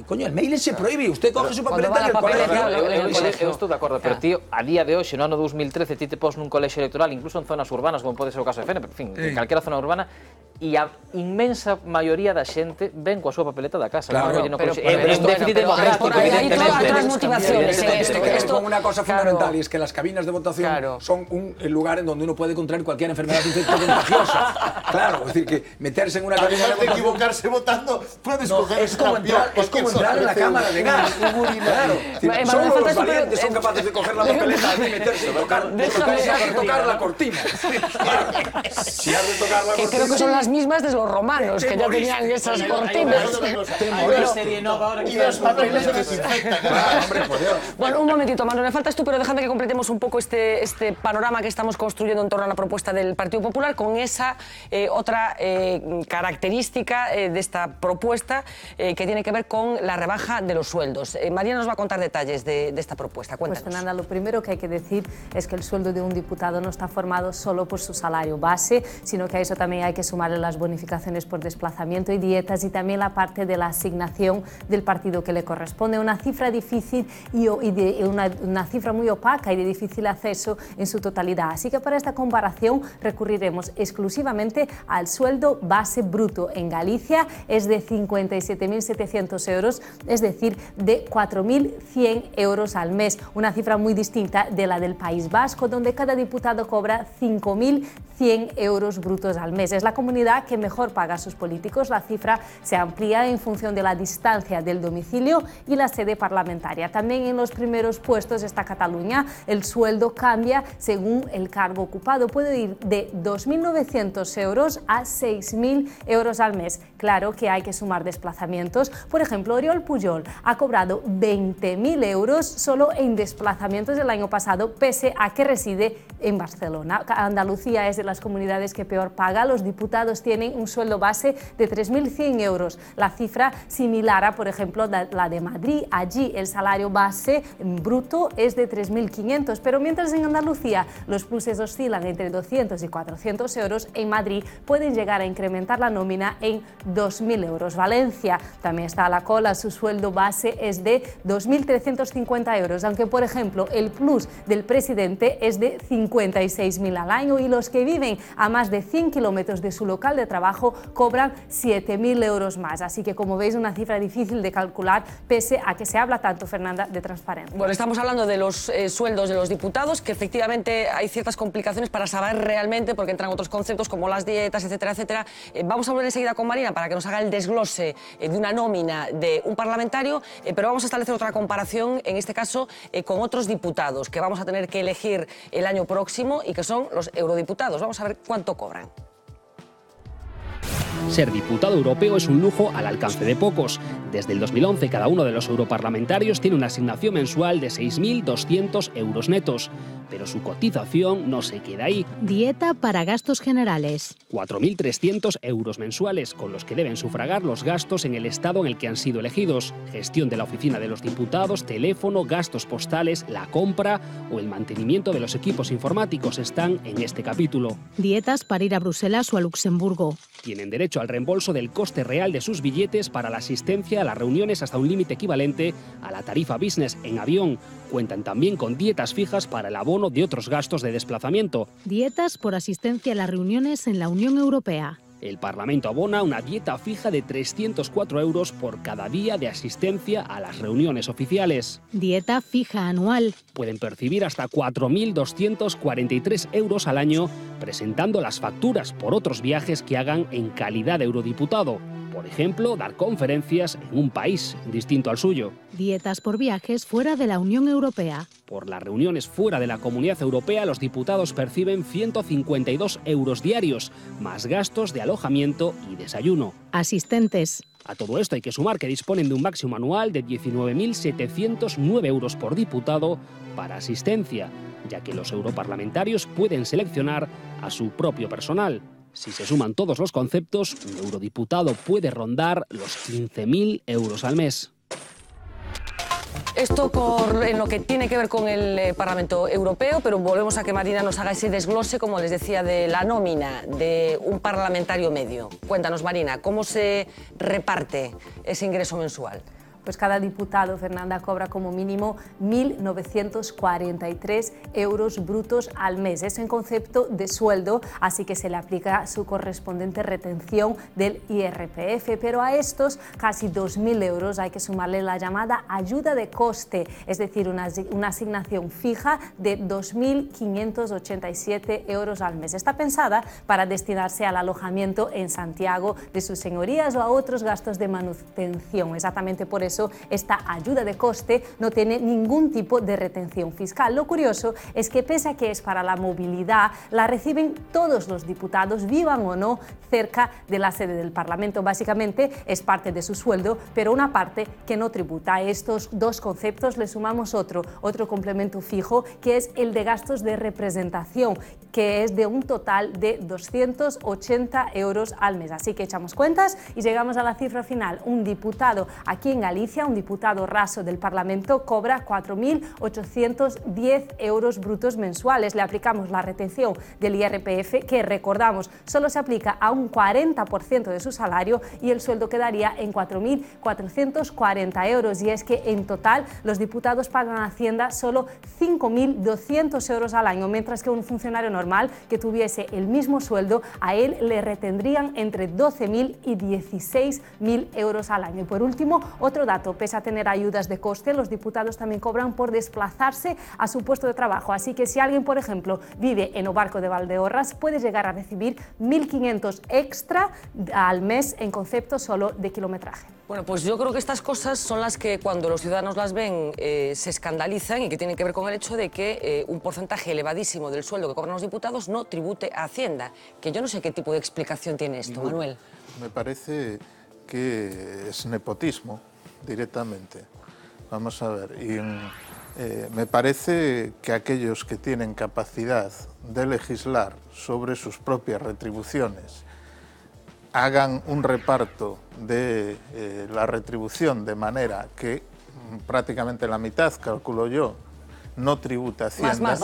Coño, el mail se prohíbe, usted coge su papeleta en el colegio. Eu estou de acordo, pero tío, a día de hoxe, no ano 2013, ti te pos nun colexio electoral, incluso en zonas urbanas, como pode ser o caso de Fene, pero, en fin, en calquera zona urbana, e a inmensa maioría da xente ven coa súa papeleta da casa. Claro, pero hay otras motivaciones. Esto una cosa fundamental, y es que las cabinas de votación son un lugar en donde uno puede contraer cualquier enfermedad contagiosa. Claro, es decir, que meterse en una cabina de votación... equivocarse votando, puedes coger... Es como entrar en la cámara de gas. Claro. Solo los valientes son capaces de coger la papeleta y meterse, tocar la cortina. Si has de tocar la cortina... Creo que son las mismas de los romanos, que ya tenían esas cortinas. Y los papeles desinfectan. Bueno, un momentito, Manuel, me faltas tú, pero déjame que completemos un poco este panorama que estamos construyendo en torno a la propuesta del Partido Popular con esa otra característica de esta propuesta que tiene que ver con la rebaja de los sueldos. María nos va a contar detalles de esta propuesta. Cuéntanos. Pues Fernanda, lo primero que hay que decir es que el sueldo de un diputado no está formado solo por su salario base, sino que a eso también hay que sumarle las bonificaciones por desplazamiento y dietas y también la parte de la asignación del partido que le corresponde. Una cifra difícil y una cifra muy opaca y de difícil acceso en su totalidad. Así que para esta comparación recurriremos exclusivamente al sueldo base bruto. En Galicia es de 57.700 euros, es decir, de 4.100 euros al mes. Una cifra muy distinta de la del País Vasco, donde cada diputado cobra 5.100 euros brutos al mes. Es la comunidad que mejor paga a sus políticos. La cifra se amplía en función de la distancia del domicilio y la sede parlamentaria. También en los primeros puestos está Cataluña. El sueldo cambia según el cargo ocupado. Puede ir de 2.900 euros a 6.000 euros al mes. Claro que hay que sumar desplazamientos. Por ejemplo, Oriol Pujol ha cobrado 20.000 euros solo en desplazamientos del año pasado, pese a que reside en Barcelona. Andalucía es de las comunidades que peor paga. Los diputados tienen un sueldo base de 3.100 euros. La cifra similar a, por ejemplo, la de Madrid. Allí el salario base bruto es de 3.500, pero mientras en Andalucía los pluses oscilan entre 200 y 400 euros, en Madrid pueden llegar a incrementar la nómina en 2.000 euros. Valencia también está a la cola, su sueldo base es de 2.350 euros, aunque por ejemplo el plus del presidente es de 56.000 al año y los que viven a más de 100 kilómetros de su local de trabajo cobran 7.000 euros más. Así que, como veis, una cifra difícil de calcular, pese a que se habla tanto, Fernanda, de transparencia. Bueno, estamos hablando de los sueldos de los diputados, que efectivamente hay ciertas complicaciones para saber realmente, porque entran otros conceptos como las dietas, etcétera, etcétera. Vamos a volver enseguida con Marina para que nos haga el desglose de una nómina de un parlamentario, pero vamos a establecer otra comparación, en este caso, con otros diputados que vamos a tener que elegir el año próximo y que son los eurodiputados. Vamos a ver cuánto cobran. Ser diputado europeo es un lujo al alcance de pocos. Desde el 2011, cada uno de los europarlamentarios tiene una asignación mensual de 6.200 euros netos. Pero su cotización no se queda ahí. Dieta para gastos generales. 4.300 euros mensuales, con los que deben sufragar los gastos en el estado en el que han sido elegidos. Gestión de la oficina de los diputados, teléfono, gastos postales, la compra o el mantenimiento de los equipos informáticos están en este capítulo. Dietas para ir a Bruselas o a Luxemburgo. Tienen derecho al reembolso del coste real de sus billetes para la asistencia a las reuniones hasta un límite equivalente a la tarifa business en avión. Cuentan también con dietas fijas para el abono de otros gastos de desplazamiento. Dietas por asistencia a las reuniones en la Unión Europea. El Parlamento abona una dieta fija de 304 euros por cada día de asistencia a las reuniones oficiales. Dieta fija anual. Pueden percibir hasta 4.243 euros al año presentando las facturas por otros viajes que hagan en calidad de eurodiputado. Por ejemplo, dar conferencias en un país distinto al suyo. Dietas por viajes fuera de la Unión Europea. Por las reuniones fuera de la Comunidad Europea, los diputados perciben 152 euros diarios, más gastos de alojamiento y desayuno. Asistentes. A todo esto hay que sumar que disponen de un máximo anual de 19.709 euros por diputado para asistencia, ya que los europarlamentarios pueden seleccionar a su propio personal. Si se suman todos los conceptos, un eurodiputado puede rondar los 15.000 euros al mes. Esto en lo que tiene que ver con el Parlamento Europeo, pero volvemos a que Marina nos haga ese desglose, como les decía, de la nómina de un parlamentario medio. Cuéntanos, Marina, ¿cómo se reparte ese ingreso mensual? Pues cada diputado, Fernanda, cobra como mínimo 1.943 euros brutos al mes. Es en concepto de sueldo, así que se le aplica su correspondiente retención del IRPF. Pero a estos casi 2.000 euros hay que sumarle la llamada ayuda de coste, es decir, una asignación fija de 2.587 euros al mes. Está pensada para destinarse al alojamiento en Santiago de sus señorías o a otros gastos de manutención. Exactamente por eso esta ayuda de coste no tiene ningún tipo de retención fiscal. Lo curioso es que, pese a que es para la movilidad, la reciben todos los diputados, vivan o no cerca de la sede del Parlamento. Básicamente es parte de su sueldo, pero una parte que no tributa. A estos dos conceptos le sumamos otro complemento fijo, que es el de gastos de representación, que es de un total de 280 euros al mes. Así que echamos cuentas y llegamos a la cifra final. Un diputado aquí en Galicia, un diputado raso del Parlamento, cobra 4.810 euros brutos mensuales. Le aplicamos la retención del IRPF, que recordamos solo se aplica a un 40% de su salario, y el sueldo quedaría en 4.440 euros. Y es que en total los diputados pagan a Hacienda solo 5.200 euros al año, mientras que un funcionario normal que tuviese el mismo sueldo, a él le retendrían entre 12.000 y 16.000 euros al año. Y por último, otro dato: pese a tener ayudas de coste, los diputados también cobran por desplazarse a su puesto de trabajo. Así que si alguien, por ejemplo, vive en Obarco de Valdeorras, puede llegar a recibir 1.500 extra al mes en concepto solo de kilometraje. Bueno, pues yo creo que estas cosas son las que, cuando los ciudadanos las ven, se escandalizan, y que tienen que ver con el hecho de que un porcentaje elevadísimo del sueldo que cobran los diputados no tribute a Hacienda. Que yo no sé qué tipo de explicación tiene esto, Manuel. Me parece que es nepotismo directamente. Vamos a ver, me parece que aquellos que tienen capacidad de legislar sobre sus propias retribuciones hagan un reparto de la retribución de manera que prácticamente la mitad, calculo yo, no tributa Hacienda. Más,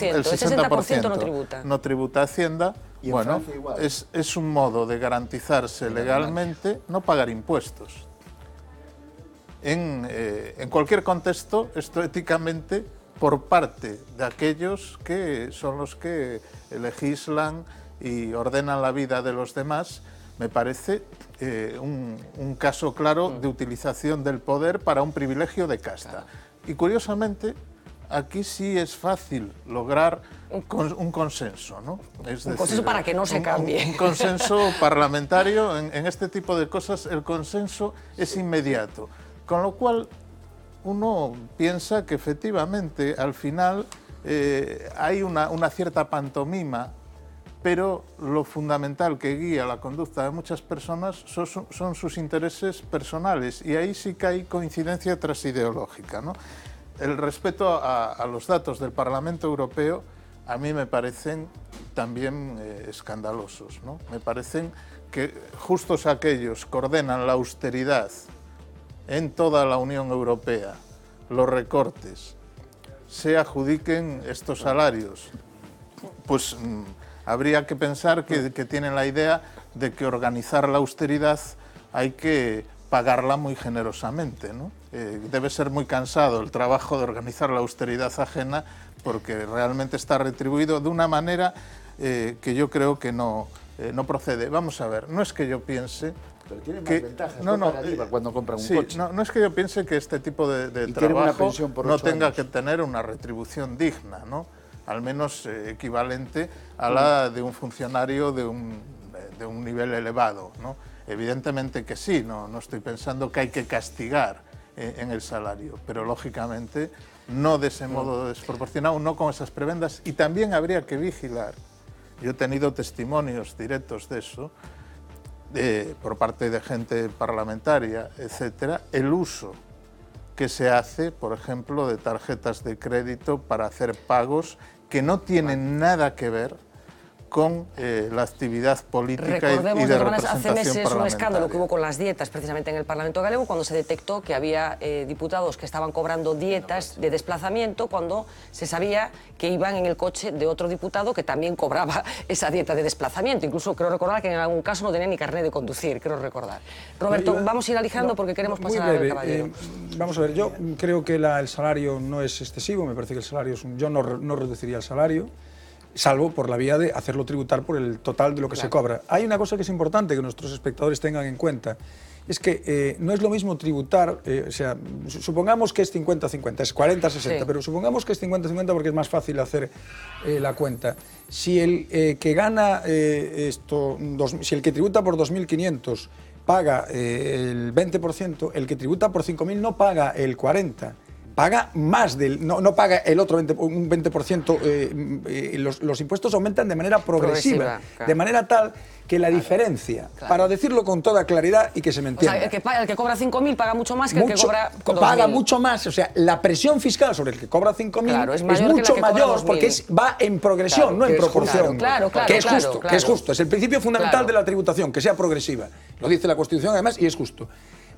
el 60% no tributa. No tributa Hacienda. Bueno, es un modo de garantizarse legalmente no pagar impuestos. En cualquier contexto, esto éticamente, por parte de aquellos que son los que legislan y ordenan la vida de los demás, me parece un caso claro de utilización del poder para un privilegio de casta. Y curiosamente, aquí sí es fácil lograr un consenso, ¿no? Es decir, consenso para que no se cambie. Un consenso parlamentario. En este tipo de cosas el consenso es inmediato. Con lo cual uno piensa que efectivamente al final hay una cierta pantomima, pero lo fundamental que guía la conducta de muchas personas son sus intereses personales, y ahí sí que hay coincidencia transideológica, ¿no? El respeto a los datos del Parlamento Europeo a mí me parecen también escandalosos, ¿no? Me parecen que justos aquellos que ordenan la austeridad en toda la Unión Europea, los recortes, se adjudiquen estos salarios, pues habría que pensar que tienen la idea de que organizar la austeridad hay que pagarla muy generosamente, ¿no? Debe ser muy cansado el trabajo de organizar la austeridad ajena, porque realmente está retribuido de una manera que yo creo que no procede. Vamos a ver, no es que yo piense... Pero tiene más ventajas cuando compran un coche. No es que yo piense que este tipo de trabajo no tenga que tener una retribución digna, ¿no? Al menos equivalente a la de un funcionario de un nivel elevado, ¿no? Evidentemente que sí, no estoy pensando que hay que castigar en el salario, pero lógicamente no de ese modo desproporcionado, no con esas prebendas, y también habría que vigilar. Yo he tenido testimonios directos de eso, por parte de gente parlamentaria, etcétera, el uso que se hace, por ejemplo, de tarjetas de crédito para hacer pagos que no tienen nada que ver con la actividad política Recordemos, y de hace meses un escándalo que parlamentaria. hubo con las dietas precisamente en el Parlamento Galego cuando se detectó que había diputados que estaban cobrando dietas de desplazamiento cuando se sabía que iban en el coche de otro diputado que también cobraba esa dieta de desplazamiento. Incluso creo recordar que en algún caso no tenía ni carnet de conducir, creo recordar. Roberto, vamos a ir aligerando porque queremos pasar al caballero. Vamos a ver, yo creo que el salario no es excesivo, me parece que el salario es yo no reduciría el salario, salvo por la vía de hacerlo tributar por el total de lo que se cobra. Hay una cosa que es importante que nuestros espectadores tengan en cuenta, es que no es lo mismo tributar, o sea, supongamos que es 50-50, es 40-60, pero supongamos que es 50-50 porque es más fácil hacer la cuenta. Si el que gana si el que tributa por 2.500 paga el 20%, el que tributa por 5.000 no paga el 40%. Paga más no paga el otro un 20%, los impuestos aumentan de manera progresiva, claro. De manera tal que la diferencia, para decirlo con toda claridad y que se me entienda. O sea, el que cobra 5.000 paga mucho más que el que cobra 2.000. Paga mucho más, o sea, la presión fiscal sobre el que cobra 5.000 es mucho mayor porque va en progresión, no en proporción. Que es justo, es el principio fundamental de la tributación, que sea progresiva. Lo dice la Constitución además y es justo.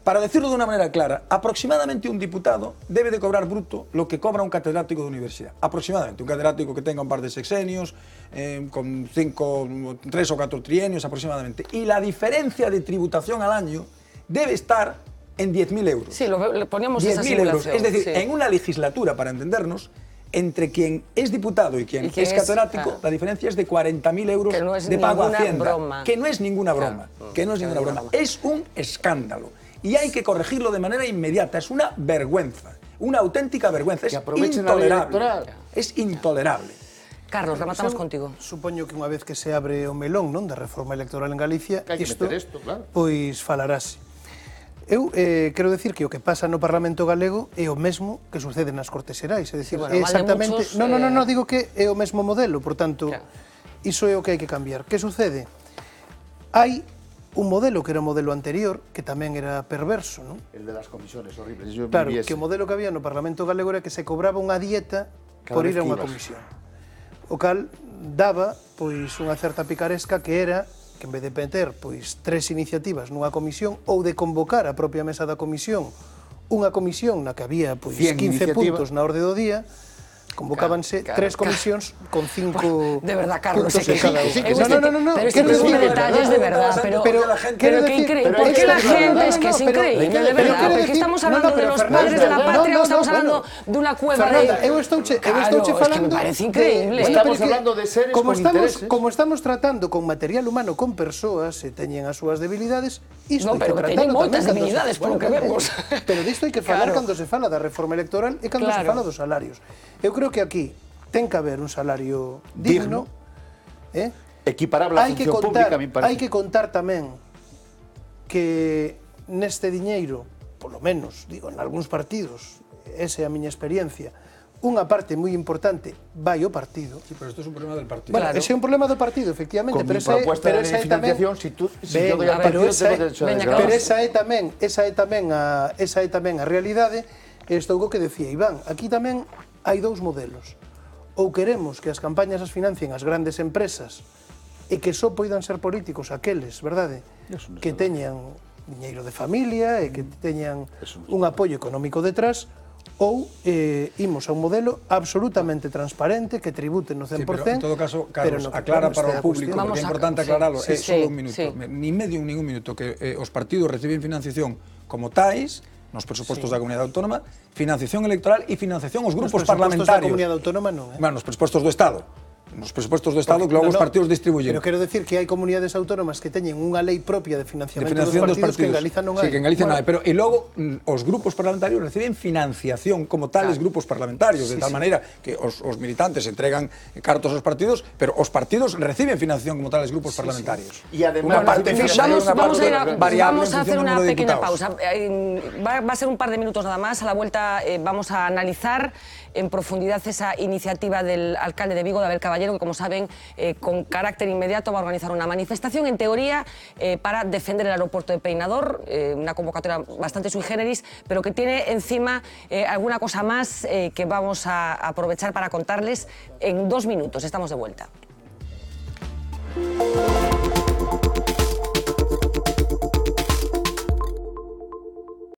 Para decirlo de una manera clara, aproximadamente un diputado debe de cobrar bruto lo que cobra un catedrático de universidad. Aproximadamente, un catedrático que tenga un par de sexenios, con 3 o 4 trienios aproximadamente. Y la diferencia de tributación al año debe estar en 10.000 euros. Sí, lo poníamos esa simulación. Es decir, en una legislatura, para entendernos, entre quien es diputado y quien es catedrático, la diferencia es de 40.000 euros de pago a Hacienda. Que no es ninguna broma. Es un escándalo. Y hay que corregirlo de manera inmediata. Es una vergüenza, una auténtica vergüenza. Es intolerable. Es intolerable. Carlos, rematamos contigo. Supoño que unha vez que se abre o melón da reforma electoral en Galicia, isto pois falarase. Eu quero decir que o que pasa no Parlamento Galego é o mesmo que sucede nas Cortes Xerais, é dicir, é exactamente... Non, digo que é o mesmo modelo, por tanto, iso é o que hai que cambiar. Que sucede? Hai un modelo que era o modelo anterior, que tamén era perverso, non? El de las comisiones, horribles. Claro, que o modelo que había no Parlamento Galego era que se cobraba unha dieta por ir a unha comisión. O cal daba, pois, unha certa picaresca que era que en vez de meter, pois, 3 iniciativas nunha comisión ou de convocar a propia mesa da comisión unha comisión na que había, pois, 15 puntos na orde do día, convocábanse 3 comisións con 5 de verdad, Carlos, puntos en cada uno. No, pero este tipo de detalles de verdad, pero qué increíble, ¿por qué la gente es que es increíble, de verdad? Porque estamos hablando de los padres de la patria o estamos hablando de una cueva de... Eu estouche falando... Me parece increíble. Estamos hablando de seres con intereses. Como estamos tratando con material humano, con persoas, se teñen as súas debilidades, isto hai que tratar tamén. Non, pero teñen moitas debilidades, por lo que vemos. Pero disto hai que falar cando se fala da reforma electoral e cando se fala dos salarios. Eu creo que aquí ten que haber un salario digno, equiparable á función pública, a mí parece. Hai que contar tamén que neste diñeiro, polo menos, digo, en algúns partidos, esa é a miña experiencia, unha parte moi importante vai ao partido. Sí, pero isto é un problema del partido. Bueno, ese é un problema do partido, efectivamente, pero esa é financiación, si yo doy al partido, tengo derecho a desgravar. Pero esa é tamén a realidade, e isto é o que decía Iván, aquí tamén hai dous modelos. Ou queremos que as campañas as financien as grandes empresas e que só poidan ser políticos aqueles, verdade, que teñan diñeiro de familia e que teñan un apoio económico detrás, ou imos a un modelo absolutamente transparente que tribute no 100%. Sí, pero en todo caso, Carlos, aclara para o público, porque é importante aclararlo, é só un minuto, ni medio ningún minuto, que os partidos reciben financiación como tais, nos presupostos da Comunidade Autónoma, financiación electoral e financiación aos grupos parlamentarios. Nos presupostos da Comunidade Autónoma non, Bueno, nos presupostos do Estado. Nos presupostos do Estado que logo os partidos distribuyen. Pero quero decir que hai comunidades autónomas que teñen unha lei propia de financiamento dos partidos que en Galicia non hai. Sí, que en Galicia non hai, pero e logo os grupos parlamentarios reciben financiación como tales grupos parlamentarios, de tal maneira que os militantes entregan cartos aos partidos, pero os partidos reciben financiación como tales grupos parlamentarios. E además vamos a hacer una pequeña pausa. Va a ser un par de minutos nada más. A la vuelta vamos a analizar en profundidad esa iniciativa del alcalde de Vigo, de Abel Caballero, que como saben, con carácter inmediato va a organizar una manifestación, en teoría, para defender el aeropuerto de Peinador, una convocatoria bastante sui generis, pero que tiene encima alguna cosa más que vamos a aprovechar para contarles en 2 minutos. Estamos de vuelta.